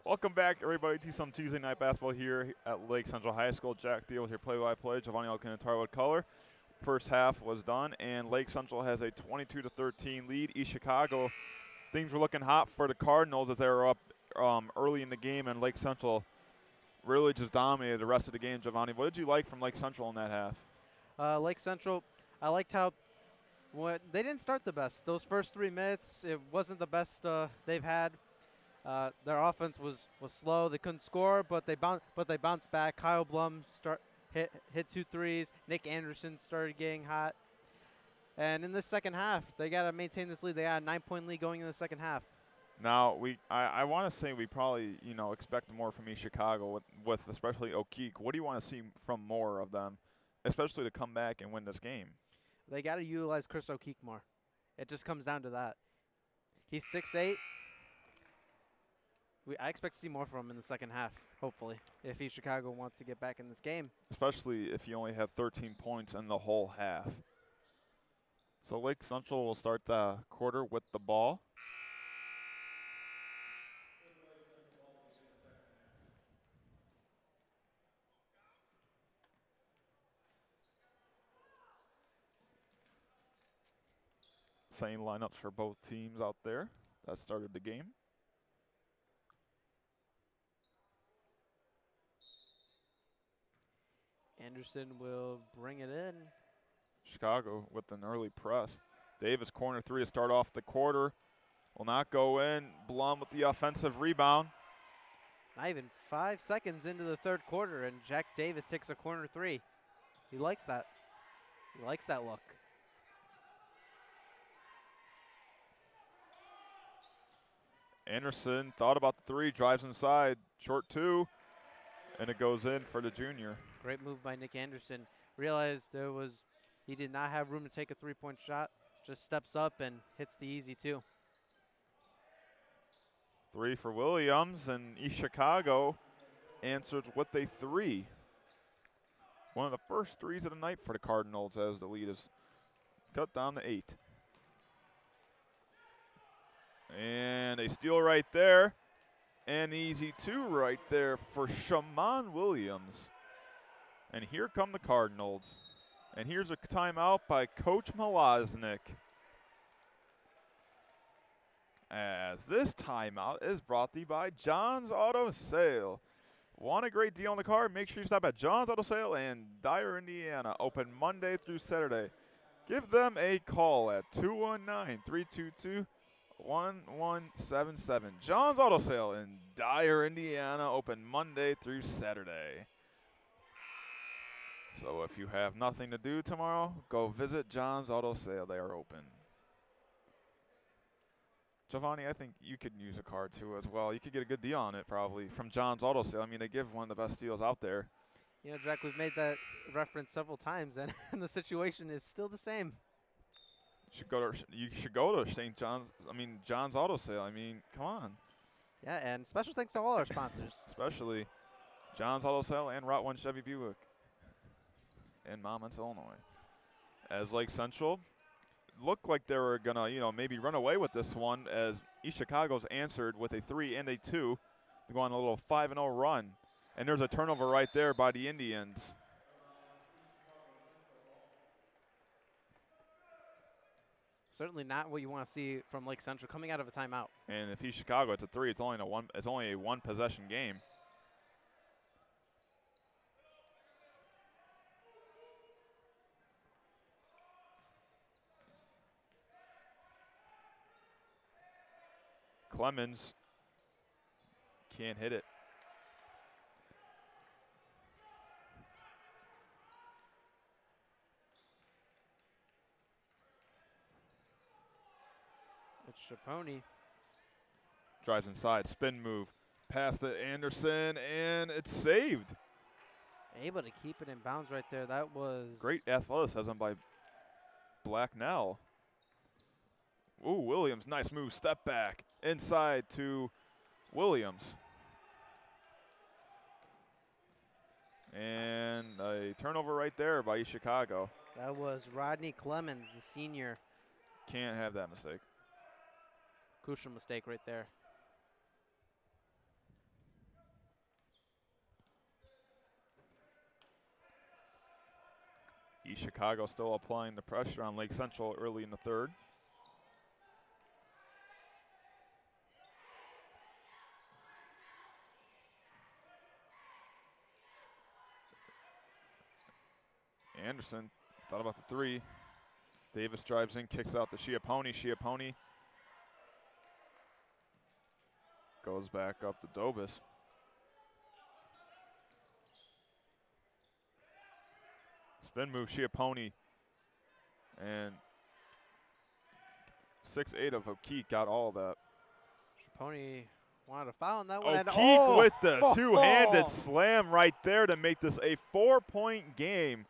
Speaker 1: Welcome back, everybody, to some Tuesday night basketball here at Lake Central High School. Jack Deal with your play-by-play. Giovanni Alcantara with color. First half was done, and Lake Central has a 22-13 lead. East Chicago, things were looking hot for the Cardinals as they were up early in the game, and Lake Central really just dominated the rest of the game. Giovanni, what did you like from Lake Central in that half?
Speaker 2: Lake Central, I liked how they didn't start the best. Those first 3 minutes, it wasn't the best they've had. Their offense was slow. They couldn't score, but they bounced back. Kyle Blum hit 2 threes. Nick Anderson started getting hot. And in the second half, they got to maintain this lead. They got a 9-point lead going in the second half.
Speaker 1: Now, I want to say we probably, expect more from East Chicago with especially O'Keefe. What do you want to see from more of them, especially to come back and win this game?
Speaker 2: They got to utilize Chris O'Keefe more. It just comes down to that. He's 6'8". I expect to see more from him in the second half, hopefully, if East Chicago wants to get back in this game.
Speaker 1: Especially if he only had 13 points in the whole half. So Lake Central will start the quarter with the ball. Same lineups for both teams out there that started the game.
Speaker 2: Anderson will bring it in.
Speaker 1: Chicago with an early press. Davis corner 3 to start off the quarter. Will not go in. Blum with the offensive rebound.
Speaker 2: Not even 5 seconds into the third quarter, and Jack Davis takes a corner 3. He likes that. He likes that look.
Speaker 1: Anderson thought about the 3, drives inside, short 2, and it goes in for the junior.
Speaker 2: Great move by Nick Anderson. Realized he did not have room to take a 3-point shot. Just steps up and hits the easy 2.
Speaker 1: 3 for Williams, and East Chicago answers with a 3. One of the first 3s of the night for the Cardinals as the lead is cut down to 8. And a steal right there. An easy 2 right there for Shaman Williams. And here come the Cardinals. And here's a timeout by Coach Malaznik. As this timeout is brought to you by John's Auto Sale. Want a great deal on the car? Make sure you stop at John's Auto Sale in Dyer, Indiana. Open Monday through Saturday. Give them a call at 219-322-1177. John's Auto Sale in Dyer, Indiana. Open Monday through Saturday. So if you have nothing to do tomorrow, go visit John's Auto Sale. They are open. Giovanni, I think you could use a car too as well. You could get a good deal on it probably from John's Auto Sale. I mean, they give one of the best deals out there.
Speaker 2: You know, Jack, we've made that reference several times, and the situation is still the same.
Speaker 1: You should go to St. John's. I mean, John's Auto Sale. I mean, come on.
Speaker 2: Yeah, and special thanks to all our sponsors.
Speaker 1: Especially John's Auto Sale and Route 1 Chevy Buick in Monmouth, Illinois. As Lake Central looked like they were going to, maybe run away with this one as East Chicago's answered with a 3 and a 2 to go on a little 5-0 run. And there's a turnover right there by the Indians.
Speaker 2: Certainly not what you want to see from Lake Central coming out of a timeout.
Speaker 1: And if East Chicago, it's a 3. It's only a one possession game. Clemens can't hit it.
Speaker 2: It's Chaponi.
Speaker 1: Drives inside, spin move, pass to Anderson, and it's saved.
Speaker 2: Able to keep it in bounds right there. That was
Speaker 1: great athleticism by Blacknell. Ooh, Williams, nice move, step back, inside to Williams. And a turnover right there by East Chicago.
Speaker 2: That was Rodney Clemens, the senior.
Speaker 1: Can't have that mistake.
Speaker 2: Crucial mistake right there.
Speaker 1: East Chicago still applying the pressure on Lake Central early in the third. Anderson thought about the three. Davis drives in, kicks out to Schiappone. Schiappone goes back up to Dobis. Spin move, Schiappone. And 6'8" of O'Keefe got all of that.
Speaker 2: Schiappone wanted a foul on that one.
Speaker 1: O'Keefe with the two-handed slam right there to make this a 4-point game.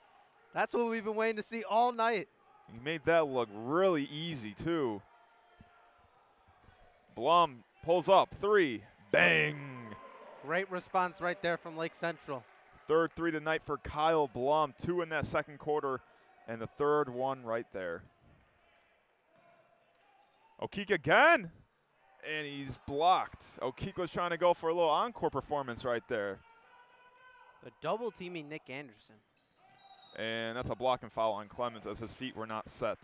Speaker 2: That's what we've been waiting to see all night.
Speaker 1: He made that look really easy, too. Blum pulls up, three, bang.
Speaker 2: Great response right there from Lake Central.
Speaker 1: Third three tonight for Kyle Blum, 2 in that second quarter, and the third one right there. O'Keefe again, and he's blocked. O'Keefe was trying to go for a little encore performance right there.
Speaker 2: They're double teaming Nick Anderson.
Speaker 1: And that's a block and foul on Clemens as his feet were not set.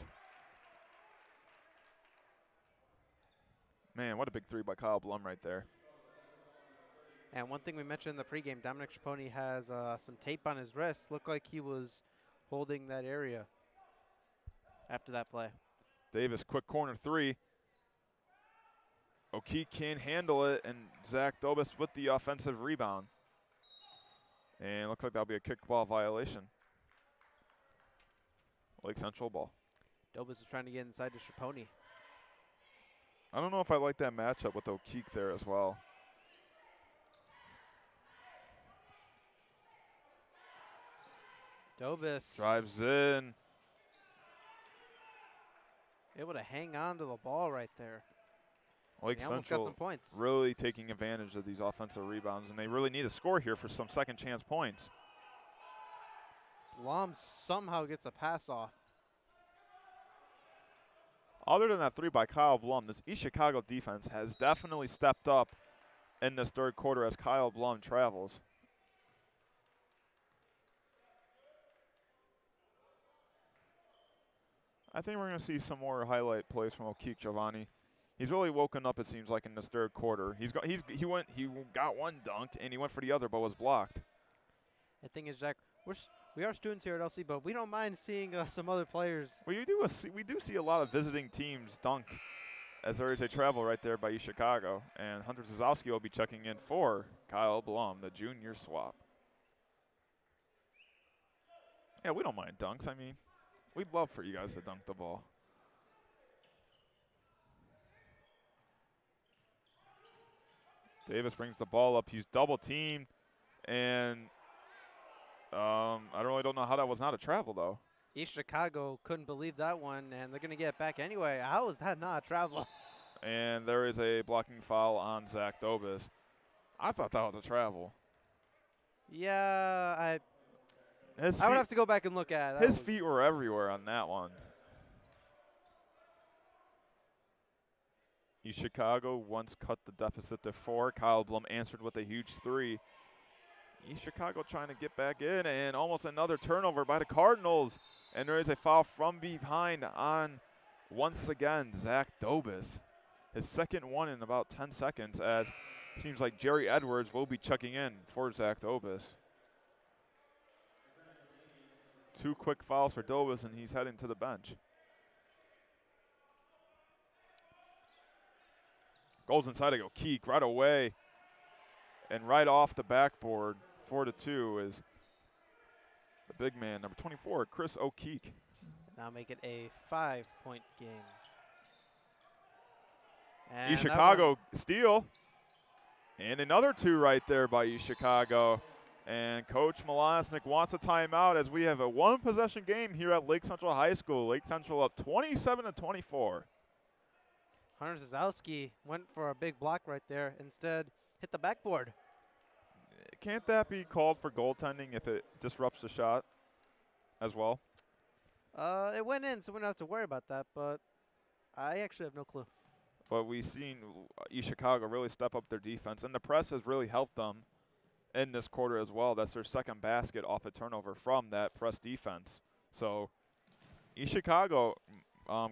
Speaker 1: Man, what a big three by Kyle Blum right there.
Speaker 2: And one thing we mentioned in the pregame, Dominic Schiappone has some tape on his wrist. Looked like he was holding that area after that play.
Speaker 1: Davis, quick corner three. O'Keefe can't handle it, and Zach Dobis with the offensive rebound. And looks like that'll be a kickball violation. Lake Central ball.
Speaker 2: Dobis is trying to get inside to Schiappone.
Speaker 1: I don't know if I like that matchup with O'Keefe there as well.
Speaker 2: Dobis
Speaker 1: drives in.
Speaker 2: Able to hang on to the ball right there.
Speaker 1: Lake
Speaker 2: He almost
Speaker 1: Central
Speaker 2: got some points.
Speaker 1: really taking advantage of these offensive rebounds, and they really need a score here for some second chance points.
Speaker 2: Blum somehow gets a pass off.
Speaker 1: Other than that three by Kyle Blum, this East Chicago defense has definitely stepped up in this third quarter as Kyle Blum travels. I think we're going to see some more highlight plays from O'Keefe Giovanni. He's really woken up, it seems like, in this third quarter. He got one dunk and he went for the other, but was blocked.
Speaker 2: The thing is, Jack, we are students here at LC, but we don't mind seeing some other players.
Speaker 1: We do see a lot of visiting teams dunk as there is a travel right there by East Chicago. And Hunter Zazowski will be checking in for Kyle Blum, the junior swap. Yeah, we don't mind dunks. I mean, we'd love for you guys to dunk the ball. Davis brings the ball up. He's double teamed, and I really don't know how that was not a travel, though.
Speaker 2: East Chicago couldn't believe that one, and they're going to get it back anyway. How is that not a travel?
Speaker 1: And there is a blocking foul on Zach Dobis. I thought that was a travel.
Speaker 2: Yeah, I
Speaker 1: His
Speaker 2: would have to go back and look at it.
Speaker 1: His feet were everywhere on that one. East Chicago once cut the deficit to 4. Kyle Blum answered with a huge three. East Chicago trying to get back in, and almost another turnover by the Cardinals. And there is a foul from behind on, once again, Zach Dobis. His second one in about 10 seconds, as it seems like Jerry Edwards will be checking in for Zach Dobis. 2 quick fouls for Dobis, and he's heading to the bench. Goes inside to O'Keefe right away. And right off the backboard, 4-2, is the big man, number 24, Chris O'Keefe.
Speaker 2: Now make it a 5-point game. And
Speaker 1: East Chicago steal. And another 2 right there by East Chicago. And Coach Malosnik wants a timeout as we have a one-possession game here at Lake Central High School. Lake Central up 27-24.
Speaker 2: Hunter Zazowski went for a big block right there. Instead, hit the backboard.
Speaker 1: Can't that be called for goaltending if it disrupts the shot as well?
Speaker 2: It went in, so we don't have to worry about that, but I actually have no clue.
Speaker 1: But we've seen East Chicago really step up their defense, and the press has really helped them in this quarter as well. That's their second basket off a turnover from that press defense. So East Chicago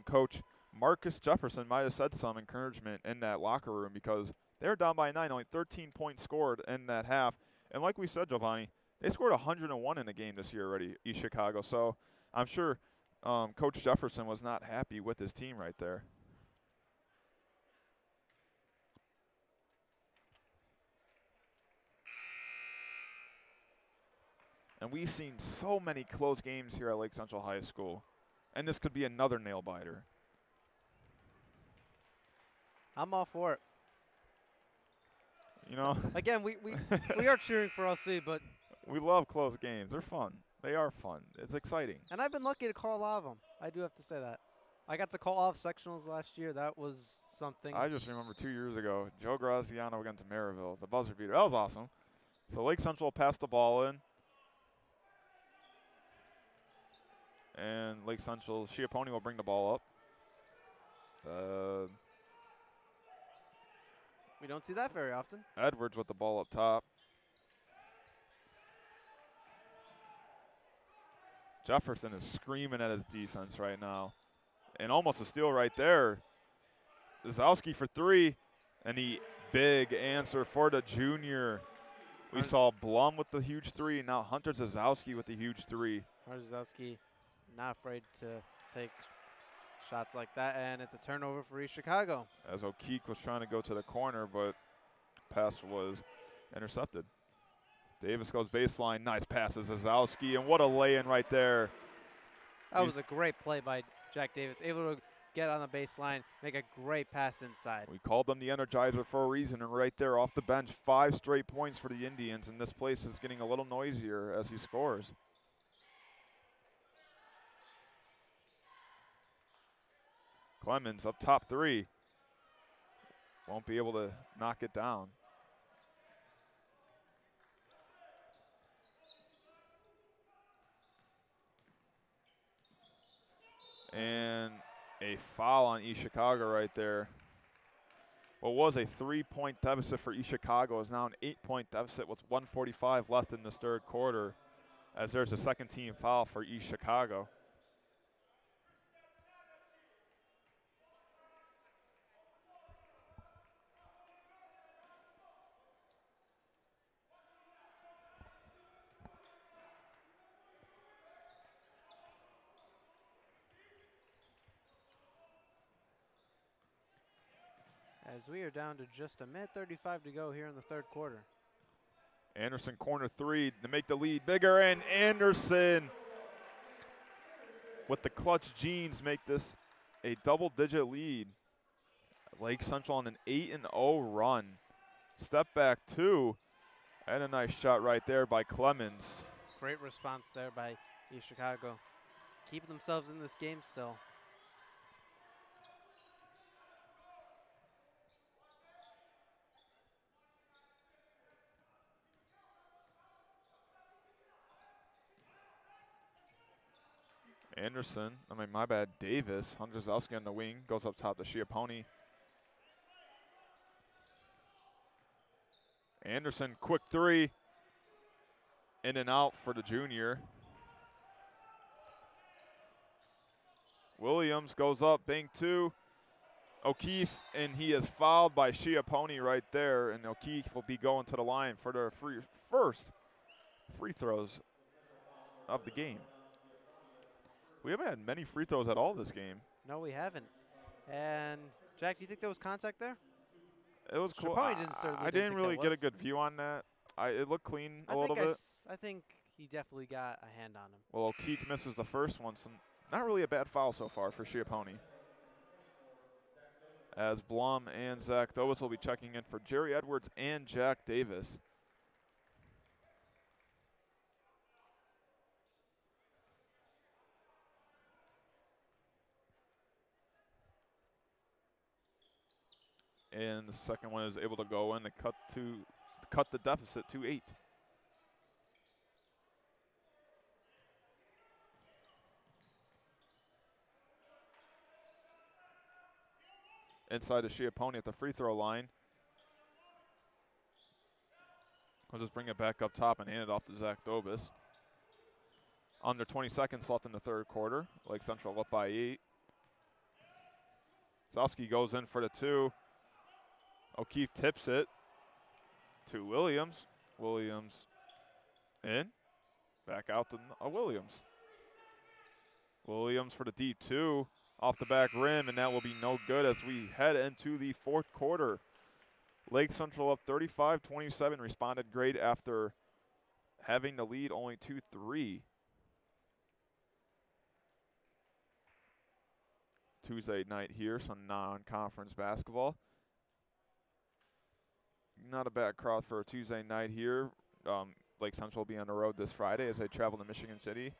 Speaker 1: coach Marcus Jefferson might have said some encouragement in that locker room because they were down by 9, only 13 points scored in that half. And like we said, Giovanni, they scored 101 in a game this year already, East Chicago. So I'm sure Coach Jefferson was not happy with his team right there. And we've seen so many close games here at Lake Central High School. And this could be another nail-biter.
Speaker 2: I'm all for it.
Speaker 1: You know?
Speaker 2: Again, we are cheering for LC, but
Speaker 1: we love close games. They're fun. They are fun. It's exciting.
Speaker 2: And I've been lucky to call a lot of them. I do have to say that. I got to call off sectionals last year. That was something.
Speaker 1: I just remember 2 years ago, Joe Graziano against Maryville, the buzzer beater. That was awesome. So Lake Central passed the ball in. And Lake Central, Schiappone will bring the ball up.
Speaker 2: We don't see that very often.
Speaker 1: Edwards with the ball up top. Jefferson is screaming at his defense right now. And almost a steal right there. Zowski for 3. And the big answer for the junior. We saw Blum with the huge 3. Now Hunter Zazowski with the huge 3.
Speaker 2: Zowski not afraid to take shots like that. And it's a turnover for East Chicago.
Speaker 1: As O'Keefe was trying to go to the corner, but pass was intercepted. Davis goes baseline. Nice passes to Zowski. And what a lay-in right there.
Speaker 2: That was a great play by Jack Davis. Able to get on the baseline, make a great pass inside.
Speaker 1: We called them the Energizer for a reason. And right there off the bench, 5 straight points for the Indians. And this place is getting a little noisier as he scores. Clemens up top 3. Won't be able to knock it down. And a foul on East Chicago right there. What was a 3-point deficit for East Chicago is now an 8-point deficit with 1:45 left in this third quarter, as there's a second team foul for East Chicago.
Speaker 2: As we are down to just a minute 35 to go here in the third quarter.
Speaker 1: Anderson corner 3 to make the lead bigger, and Anderson with the clutch jeans make this a double-digit lead. Lake Central on an 8-0 run. Step back 2, and a nice shot right there by Clemens.
Speaker 2: Great response there by East Chicago. Keeping themselves in this game still.
Speaker 1: Anderson, my bad, Davis. Hunter Zowski on the wing, goes up top to Schiappone. Anderson, quick 3. In and out for the junior. Williams goes up, bang 2. O'Keefe, and he is fouled by Schiappone right there, and O'Keefe will be going to the line for their first free throws of the game. We haven't had many free throws at all this game.
Speaker 2: No, we haven't. And, Jack, do you think there was contact there?
Speaker 1: It was cool. I didn't really get a good view on that. It looked clean a little bit.
Speaker 2: I think he definitely got a hand on him.
Speaker 1: Well, O'Keefe misses the first one. So not really a bad foul so far for Schiappone. As Blum and Zach Dobis will be checking in for Jerry Edwards and Jack Davis. And the second one is able to go in to cut the deficit to 8. Inside to Schiappone at the free throw line. I'll just bring it back up top and hand it off to Zach Dobis. Under 20 seconds left in the third quarter. Lake Central up by 8. Zowski goes in for the 2. O'Keefe tips it to Williams. Williams in. Back out to Williams. Williams for the deep 2. Off the back rim, and that will be no good as we head into the fourth quarter. Lake Central up 35-27, responded great after having the lead only 2-3. Tuesday night here, some non-conference basketball. Not a bad crowd for a Tuesday night here. Lake Central will be on the road this Friday as they travel to Michigan City.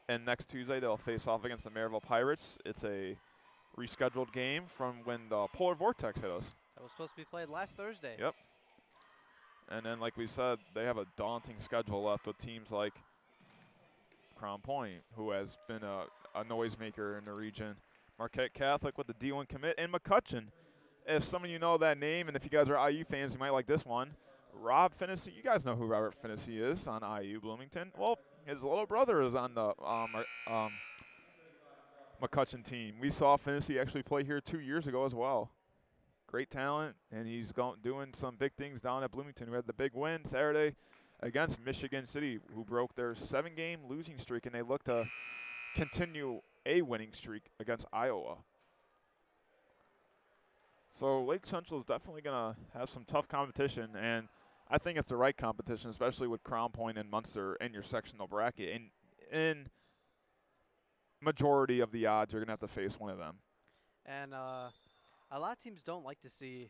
Speaker 1: And next Tuesday, they'll face off against the Maryville Pirates. It's a rescheduled game from when the Polar Vortex hit us.
Speaker 2: That was supposed to be played last Thursday.
Speaker 1: Yep. And then, like we said, they have a daunting schedule left with teams like Crown Point, who has been a noisemaker in the region. Marquette Catholic with the D1 commit, and McCutcheon. If some of you know that name, and if you guys are IU fans, you might like this one. Rob Finnessy, you guys know who Robert Finnessy is on IU Bloomington. Well, his little brother is on the McCutcheon team. We saw Finnessy actually play here 2 years ago as well. Great talent, and he's doing some big things down at Bloomington. We had the big win Saturday against Michigan City, who broke their 7-game losing streak, and they look to continue a winning streak against Iowa. So Lake Central is definitely going to have some tough competition, and I think it's the right competition, especially with Crown Point and Munster in your sectional bracket. And in majority of the odds, you're going to have to face one of them.
Speaker 2: And a lot of teams don't like to see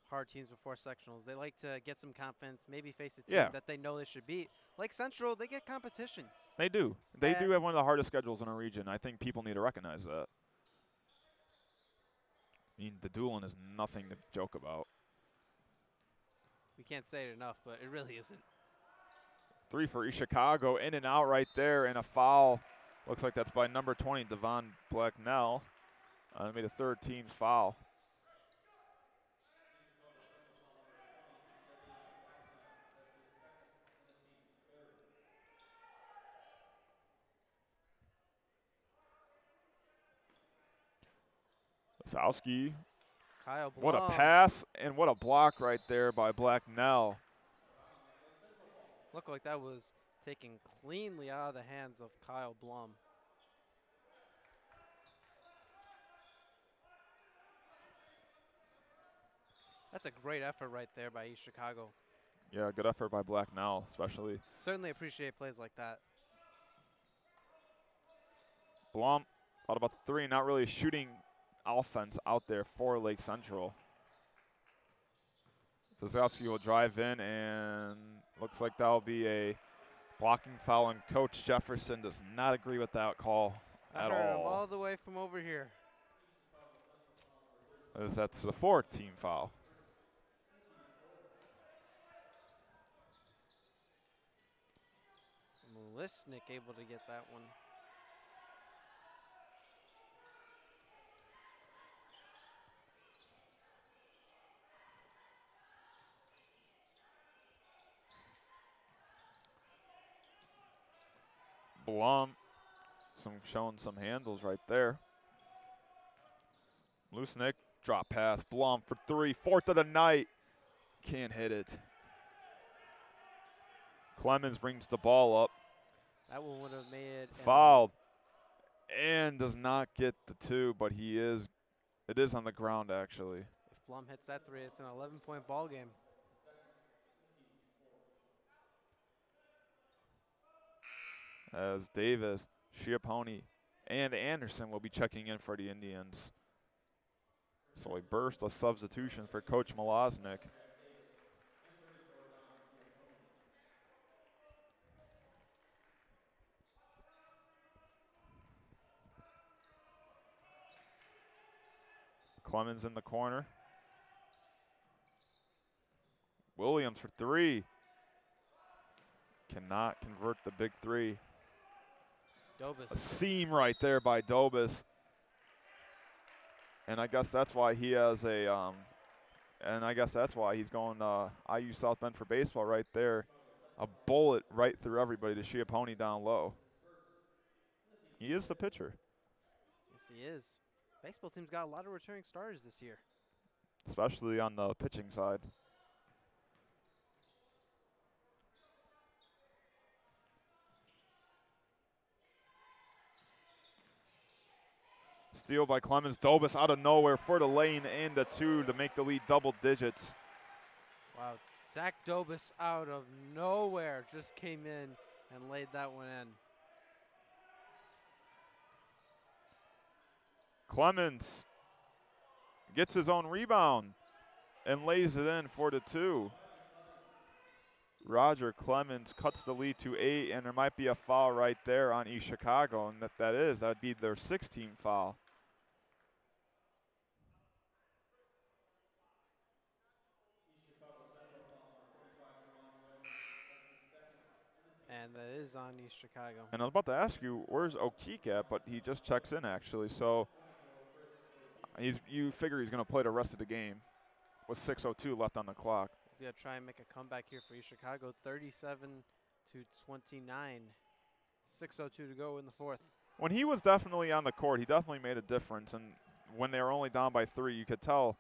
Speaker 2: hard teams before sectionals. They like to get some confidence, maybe face a team that they know they should beat. Lake Central, they get competition.
Speaker 1: They do. They do have one of the hardest schedules in our region. I think people need to recognize that. I mean, the dueling is nothing to joke about.
Speaker 2: We can't say it enough, but it really isn't.
Speaker 1: 3 for East Chicago, in and out right there, and a foul. Looks like that's by number 20, Devon Blacknell. Made a third team's foul. Zowski.
Speaker 2: Kyle Blum.
Speaker 1: What a pass and what a block right there by Blacknell.
Speaker 2: Looked like that was taken cleanly out of the hands of Kyle Blum. That's a great effort right there by East Chicago.
Speaker 1: Yeah, good effort by Blacknell, especially.
Speaker 2: Certainly appreciate plays like that.
Speaker 1: Blum thought about the 3, not really shooting offense out there for Lake Central. Zowski will drive in, and looks like that will be a blocking foul, and Coach Jefferson does not agree with that call at all.
Speaker 2: All the way from over here.
Speaker 1: As that's the 4th team foul.
Speaker 2: Lisnick able to get that one.
Speaker 1: Blum, showing some handles right there. Lusnick, drop pass. Blum for 3, 4th of the night. Can't hit it. Clemens brings the ball up.
Speaker 2: That one would have made
Speaker 1: fouled, and does not get the 2, but it is on the ground actually.
Speaker 2: If Blum hits that 3, it's an 11-point ball game.
Speaker 1: As Davis, Schiappone, and Anderson will be checking in for the Indians. So a burst of substitution for Coach Malosnik. Clemens in the corner. Williams for 3. Cannot convert the big 3.
Speaker 2: Dobis.
Speaker 1: A seam right there by Dobis. And I guess that's why he has a he's going IU South Bend for baseball right there. A bullet right through everybody to Schiappone down low. He is the pitcher.
Speaker 2: Yes, he is. Baseball team's got a lot of returning starters this year.
Speaker 1: Especially on the pitching side. Steal by Clemens. Dobus out of nowhere for the lane and the 2 to make the lead double digits.
Speaker 2: Wow, Zach Dobus out of nowhere just came in and laid that one in.
Speaker 1: Clemens gets his own rebound and lays it in for the 2. Roger Clemens cuts the lead to 8, and there might be a foul right there on East Chicago, and that would be their 16th foul.
Speaker 2: And that is on East Chicago.
Speaker 1: And I was about to ask you, where's O'Keefe at, but he just checks in, actually. So you figure he's going to play the rest of the game with 6:02 left on the clock.
Speaker 2: He's going to try and make a comeback here for East Chicago, 37-29. 6:02 to go in the 4th.
Speaker 1: When he was definitely on the court, he definitely made a difference. And when they were only down by 3, you could tell,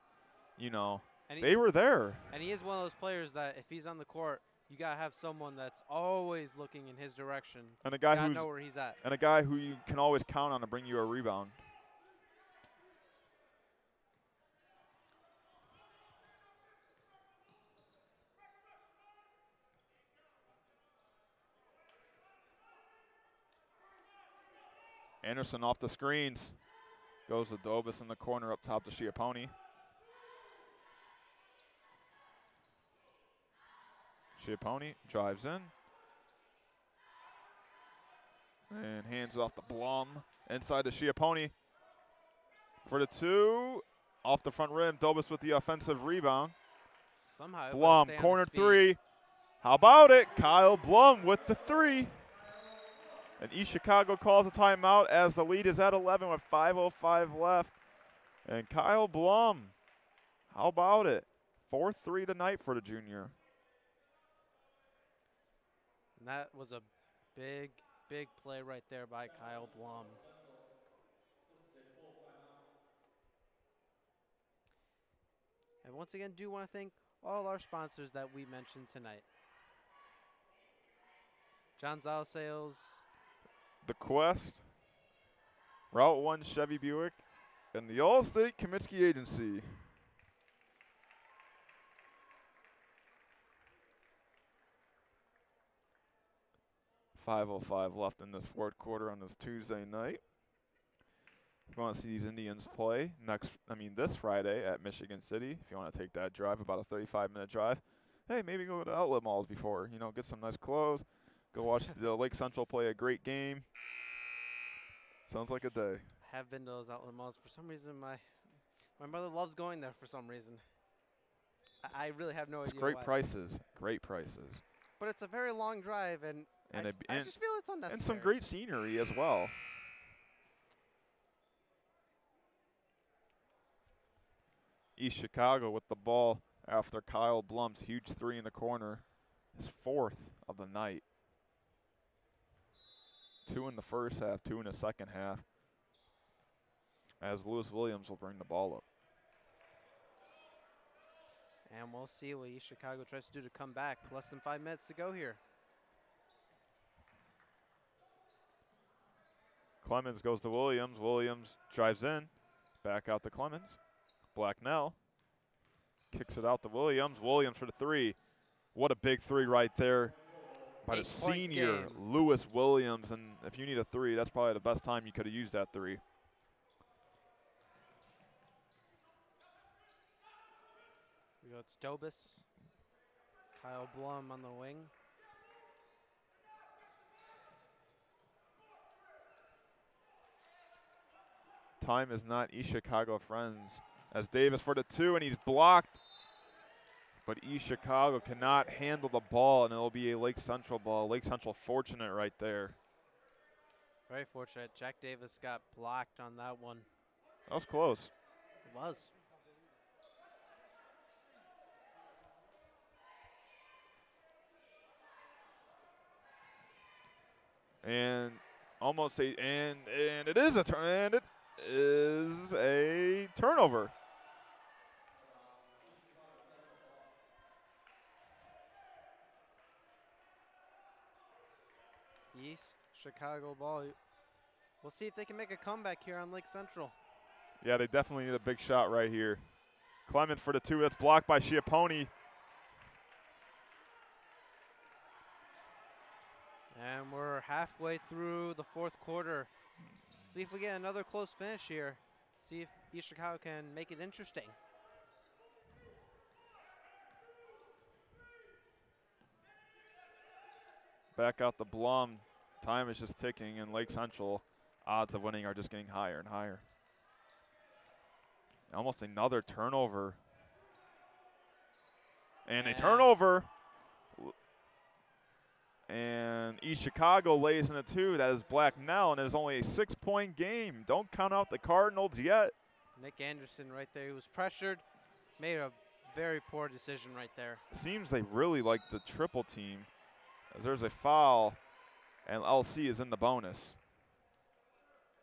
Speaker 1: you know, they were there.
Speaker 2: And he is one of those players that if he's on the court, you got to have someone that's always looking in his direction.
Speaker 1: And a guy
Speaker 2: who know where he's at.
Speaker 1: And a guy who you can always count on to bring you a rebound. Anderson off the screens. Goes to Dobus in the corner up top to Schiappone. Schiappone drives in. And hands it off to Blum. Inside to Schiappone. For the 2. Off the front rim. Dobus with the offensive rebound.
Speaker 2: Somehow
Speaker 1: Blum, corner 3. How about it? Kyle Blum with the 3. And East Chicago calls a timeout as the lead is at 11 with 5:05 left. And Kyle Blum, how about it? 4-3 tonight for the junior.
Speaker 2: And that was a big, big play right there by Kyle Blum. And once again, do want to thank all our sponsors that we mentioned tonight. John Zao Sales,
Speaker 1: The Quest, Route 1 Chevy Buick, and the All-State Comiskey Agency. .505 left in this 4th quarter on this Tuesday night. If you want to see these Indians play this Friday at Michigan City, if you want to take that drive, about a 35-minute drive, hey, maybe go to outlet malls before, get some nice clothes, go watch the Lake Central play a great game. Sounds like a day.
Speaker 2: I have been to those outlet malls. For some reason, my mother loves going there for some reason. I really have no idea
Speaker 1: It's great
Speaker 2: why.
Speaker 1: prices, great prices.
Speaker 2: But it's a very long drive, and I just feel it's unnecessary.
Speaker 1: And some great scenery as well. East Chicago with the ball after Kyle Blum's huge 3 in the corner. His 4th of the night. 2 in the first half, 2 in the second half. As Lewis Williams will bring the ball up.
Speaker 2: And we'll see what East Chicago tries to do to come back. Less than 5 minutes to go here.
Speaker 1: Clemens goes to Williams. Williams drives in. Back out to Clemens. Blacknell kicks it out to Williams. Williams for the 3. What a big 3 right there by the senior Lewis Williams. And if you need a 3, that's probably the best time you could have used that 3.
Speaker 2: It's Dobus. Kyle Blum on the wing.
Speaker 1: Time is not East Chicago friends. As Davis for the 2, and he's blocked. But East Chicago cannot handle the ball, and it'll be a Lake Central ball. Lake Central fortunate right there.
Speaker 2: Very fortunate. Jack Davis got blocked on that one.
Speaker 1: That was close.
Speaker 2: It was.
Speaker 1: And Almost and it is a turn, and it is a turnover.
Speaker 2: East Chicago ball. We'll see if they can make a comeback here on Lake Central.
Speaker 1: Yeah, they definitely need a big shot right here. Clemens for the two. That's blocked by Schiappone.
Speaker 2: And we're halfway through the fourth quarter. See if we get another close finish here. See if East Chicago can make it interesting.
Speaker 1: Back out the Blum. Time is just ticking, and Lake Central odds of winning are just getting higher and higher. Almost another turnover. And a turnover. And East Chicago lays in a two. That is Blacknell, and it is only a 6-point game. Don't count out the Cardinals yet.
Speaker 2: Nick Anderson right there. He was pressured. Made a very poor decision right there.
Speaker 1: It seems they really like the triple team. As there's a foul, and LC is in the bonus.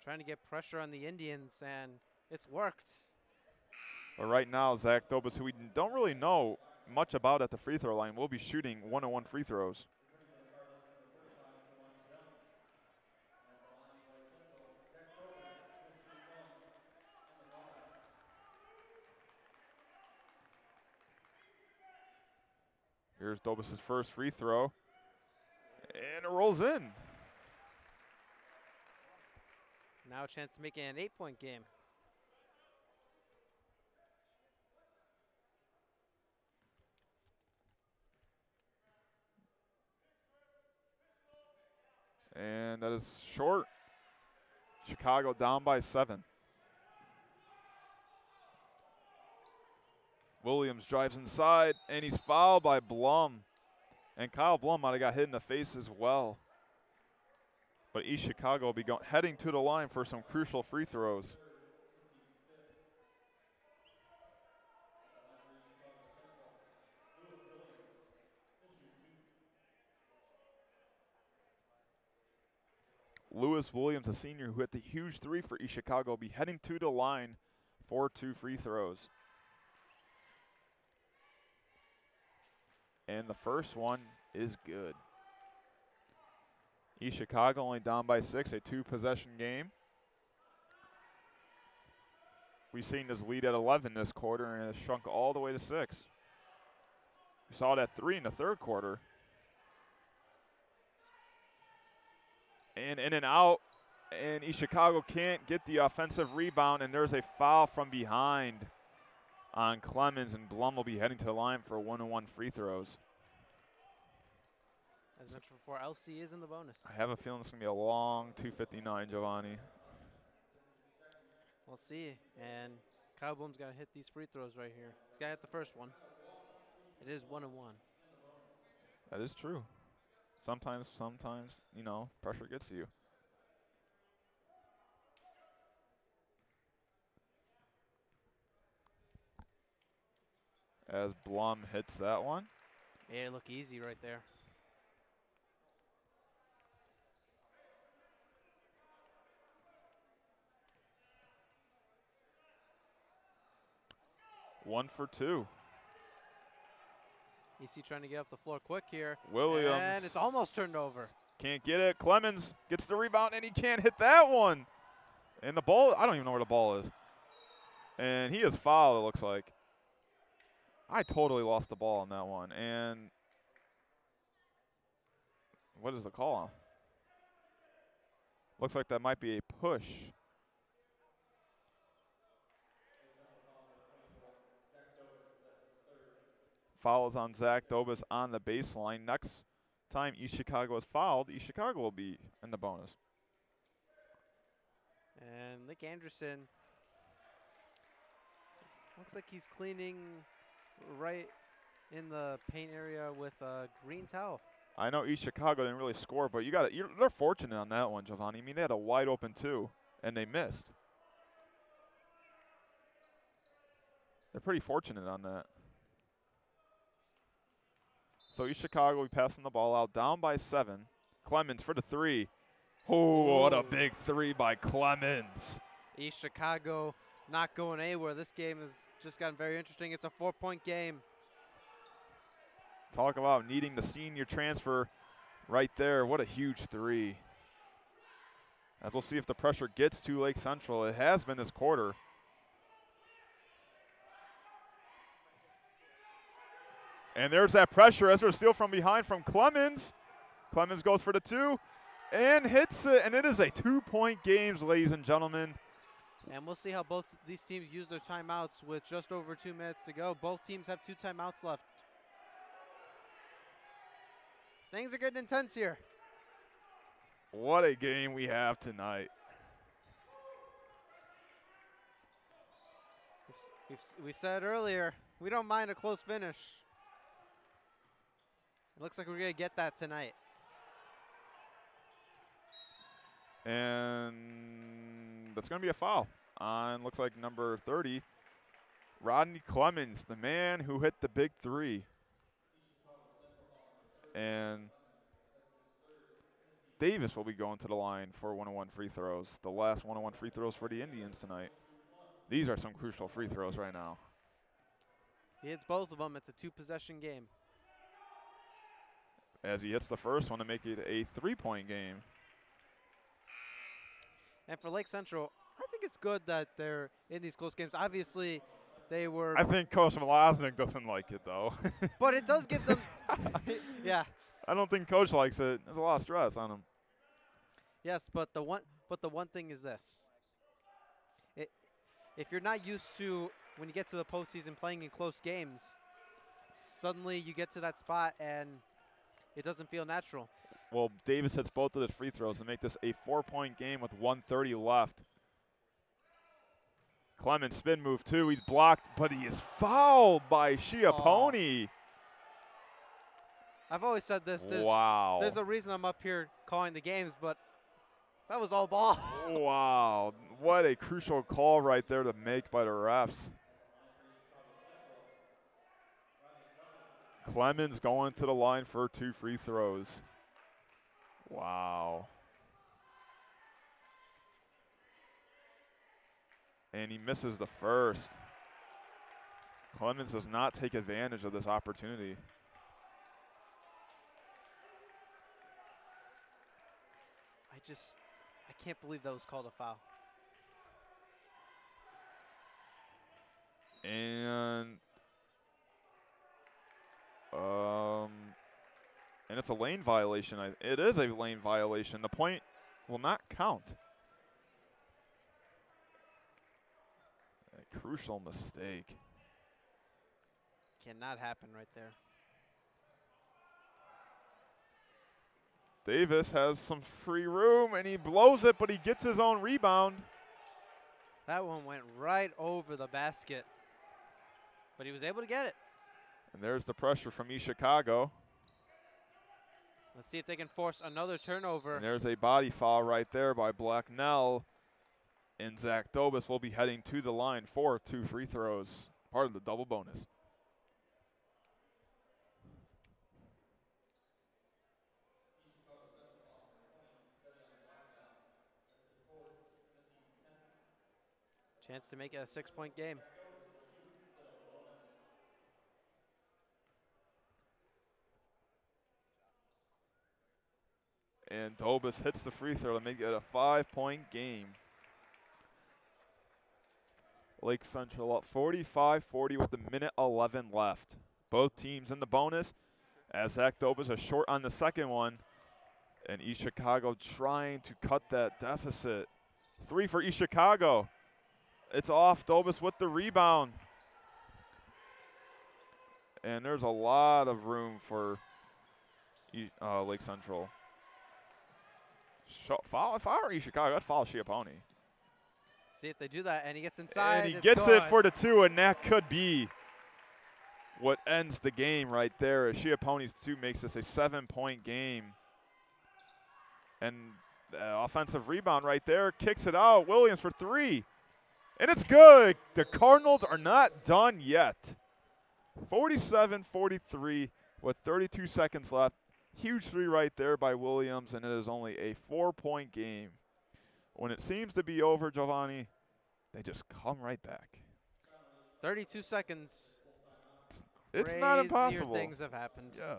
Speaker 2: Trying to get pressure on the Indians, and it's worked.
Speaker 1: But right now, Zach Dobas, who we don't really know much about at the free throw line, will be shooting 1-on-1 free throws. Here's Dobas' first free throw, and it rolls in.
Speaker 2: Now a chance to make it an 8-point game.
Speaker 1: And that is short. Chicago down by 7. Williams drives inside, and he's fouled by Blum. And Kyle Blum might have got hit in the face as well. But East Chicago will be heading to the line for some crucial free throws. Lewis Williams, a senior who hit the huge three for East Chicago, will be heading to the line for 2 free throws. And the first one is good. East Chicago only down by 6, a 2-possession game. We've seen this lead at 11 this quarter, and it has shrunk all the way to 6. We saw it at 3 in the third quarter. And in and out, and East Chicago can't get the offensive rebound, and there's a foul from behind on Clemens, and Blum will be heading to the line for 1-on-1 free throws.
Speaker 2: As mentioned before, LC is in the bonus.
Speaker 1: I have a feeling it's going to be a long 2:59, Giovanni.
Speaker 2: We'll see. And Kyle Blum's got to hit these free throws right here. He's got to hit the first one. It is 1-1.
Speaker 1: That is true. Sometimes, you know, pressure gets to you. As Blum hits that one.
Speaker 2: Yeah, it looked easy right there.
Speaker 1: One for 2.
Speaker 2: EC trying to get up the floor quick here.
Speaker 1: Williams.
Speaker 2: And it's almost turned over.
Speaker 1: Can't get it. Clemens gets the rebound, and he can't hit that one. And the ball, I don't even know where the ball is. And he is fouled, it looks like. I totally lost the ball on that one. And what is the call? Looks like that might be a push. Foul is on Zach Dobas on the baseline. Next time East Chicago is fouled, East Chicago will be in the bonus.
Speaker 2: And Nick Anderson looks like he's cleaning right in the paint area with a green towel.
Speaker 1: I know East Chicago didn't really score, but they're fortunate on that one, Giovanni. I mean, they had a wide open 2, and they missed. They're pretty fortunate on that. So East Chicago will be passing the ball out, down by 7. Clemens for the 3. Oh, what a big three by Clemens.
Speaker 2: East Chicago not going anywhere. This game has just gotten very interesting. It's a 4-point game.
Speaker 1: Talk about needing the senior transfer right there. What a huge three. As we'll see if the pressure gets to Lake Central. It has been this quarter. And there's that pressure as there's steal from behind from Clemens. Clemens goes for the two and hits it. And it is a 2-point game, ladies and gentlemen.
Speaker 2: And we'll see how both these teams use their timeouts with just over 2 minutes to go. Both teams have 2 timeouts left. Things are getting intense here.
Speaker 1: What a game we have tonight.
Speaker 2: We said earlier, we don't mind a close finish. It looks like we're going to get that tonight.
Speaker 1: And that's going to be a foul on, looks like, number 30, Rodney Clemens, the man who hit the big three. And Davis will be going to the line for 1-on-1 free throws. The last 1-on-1 free throws for the Indians tonight. These are some crucial free throws right now.
Speaker 2: He hits both of them. It's a 2-possession game.
Speaker 1: As he hits the first one to make it a 3-point game.
Speaker 2: And for Lake Central, I think it's good that they're in these close games. Obviously, they were.
Speaker 1: I think Coach Malaznik doesn't like it, though.
Speaker 2: But it does give them. Yeah.
Speaker 1: I don't think Coach likes it. There's a lot of stress on him.
Speaker 2: Yes, but the one thing is this. If you're not used to, when you get to the postseason, playing in close games, suddenly you get to that spot and it doesn't feel natural.
Speaker 1: Well, Davis hits both of his free throws to make this a 4-point game with 1:30 left. Clemens spin move too. He's blocked, but he is fouled by Schiappone.
Speaker 2: I've always said this.
Speaker 1: Wow.
Speaker 2: There's a reason I'm up here calling the games, but that was all ball.
Speaker 1: Wow. What a crucial call right there to make by the refs. Clemens going to the line for 2 free throws. Wow. And he misses the first. Clemens does not take advantage of this opportunity.
Speaker 2: I can't believe that was called a foul.
Speaker 1: And it's a lane violation. It is a lane violation. The point will not count. A crucial mistake.
Speaker 2: Cannot happen right there.
Speaker 1: Davis has some free room, and he blows it, but he gets his own rebound.
Speaker 2: That one went right over the basket, but he was able to get it.
Speaker 1: And there's the pressure from East Chicago.
Speaker 2: Let's see if they can force another turnover.
Speaker 1: And there's a body foul right there by Blacknell. And Zach Dobis will be heading to the line for 2 free throws, part of the double bonus.
Speaker 2: Chance to make it a 6-point game.
Speaker 1: And Dobis hits the free throw to make it a 5-point game. Lake Central up 45-40 with a minute 11 left. Both teams in the bonus as Zach Dobis is short on the second one. And East Chicago trying to cut that deficit. 3 for East Chicago. It's off. Dobis with the rebound. And there's a lot of room for Lake Central. If I were East Chicago, I'd follow Schiappone.
Speaker 2: See if they do that, and he gets inside.
Speaker 1: And he gets it for the 2, and that could be what ends the game right there. As Schiappone's 2 makes this a 7-point game. And offensive rebound right there, kicks it out. Williams for 3. And it's good. The Cardinals are not done yet. 47-43 with 32 seconds left. Huge three right there by Williams, and it is only a 4-point game. When it seems to be over, Giovanni, they just come right back.
Speaker 2: 32 seconds.
Speaker 1: It's not impossible.
Speaker 2: Crazier things have happened.
Speaker 1: Yeah.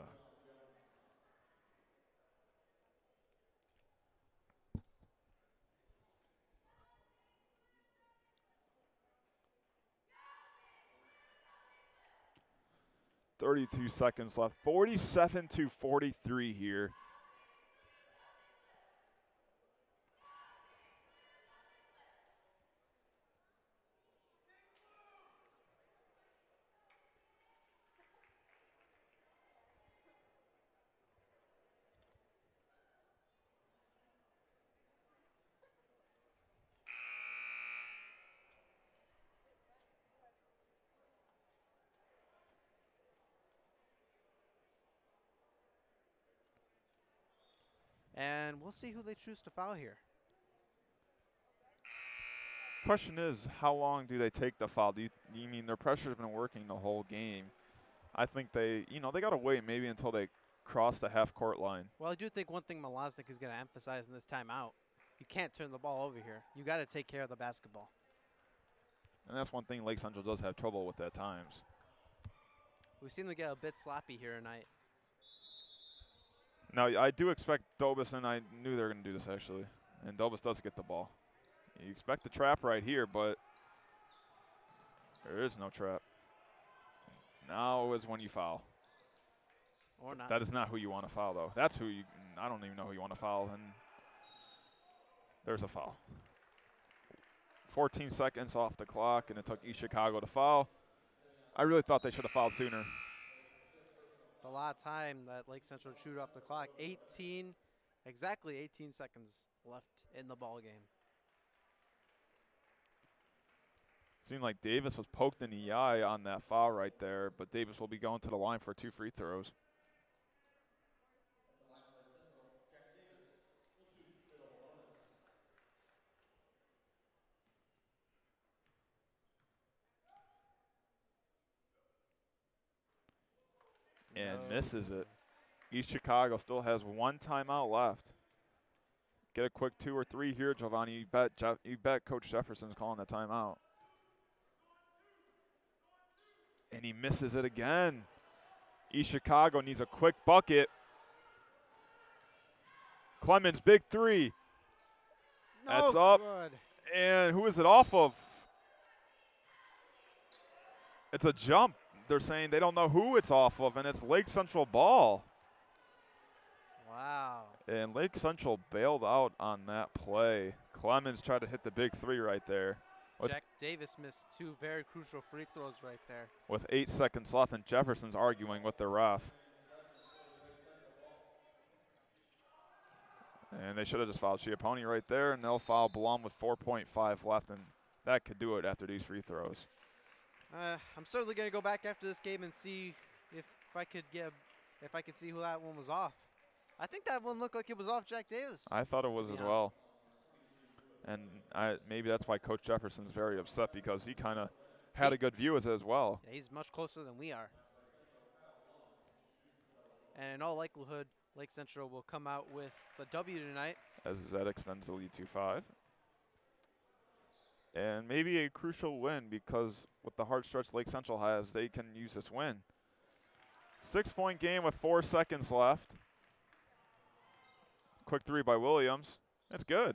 Speaker 1: .32 seconds left. 47-43 here.
Speaker 2: And we'll see who they choose to foul here.
Speaker 1: Question is, how long do they take the foul? Do you mean their pressure's been working the whole game? I think they got to wait maybe until they cross the half-court line.
Speaker 2: Well, I do think one thing Malosnik is going to emphasize in this timeout, you can't turn the ball over here. You got to take care of the basketball.
Speaker 1: And that's one thing Lake Central does have trouble with at times.
Speaker 2: We've seen them get a bit sloppy here tonight.
Speaker 1: Now, I do expect Dobus, and I knew they were going to do this actually, and Dobus does get the ball. You expect the trap right here, but there is no trap. Now is when you foul.
Speaker 2: Or not.
Speaker 1: That is not who you want to foul, though. That's who you – I don't even know who you want to foul, and there's a foul. 14 seconds off the clock, and it took East Chicago to foul. I really thought they should have fouled sooner.
Speaker 2: It's a lot of time that Lake Central chewed off the clock. Exactly 18 seconds left in the ball game.
Speaker 1: Seemed like Davis was poked in the eye on that foul right there, but Davis will be going to the line for 2 free throws. And misses it. East Chicago still has 1 timeout left. Get a quick 2 or 3 here, Giovanni. You bet Coach Jefferson's calling the timeout. And he misses it again. East Chicago needs a quick bucket. Clemens, big 3. That's up.
Speaker 2: Good.
Speaker 1: And who is it off of? It's a jump. They're saying they don't know who it's off of, and it's Lake Central ball.
Speaker 2: Wow.
Speaker 1: And Lake Central bailed out on that play. Clemens tried to hit the big 3 right there.
Speaker 2: Jack Davis missed 2 very crucial free throws right there.
Speaker 1: With 8 seconds left, and Jefferson's arguing with the ref. And they should have just fouled Schiappone right there, and they'll foul Blum with 4.5 left, and that could do it after these free throws.
Speaker 2: I'm certainly going to go back after this game and see if I could see who that one was off. I think that one looked like it was off Jack Davis.
Speaker 1: I thought it was as well. And maybe that's why Coach Jefferson's very upset, because he kind of had a good view as well.
Speaker 2: Yeah, he's much closer than we are. And in all likelihood, Lake Central will come out with the W tonight.
Speaker 1: As that extends the lead to 5. And maybe a crucial win, because with the hard stretch Lake Central has, they can use this win. 6-point game with 4 seconds left. Quick 3 by Williams. That's good.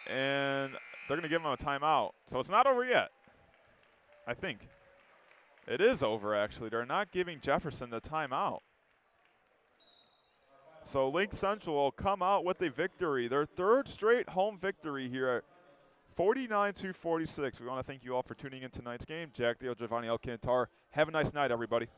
Speaker 1: And they're going to give him a timeout. So it's not over yet, I think. It is over, actually. They're not giving Jefferson the timeout. So Lake Central will come out with a victory. Their 3rd straight home victory here at 49-46. We want to thank you all for tuning in tonight's game. Jack Dale, Giovanni Alcantar. Have a nice night, everybody.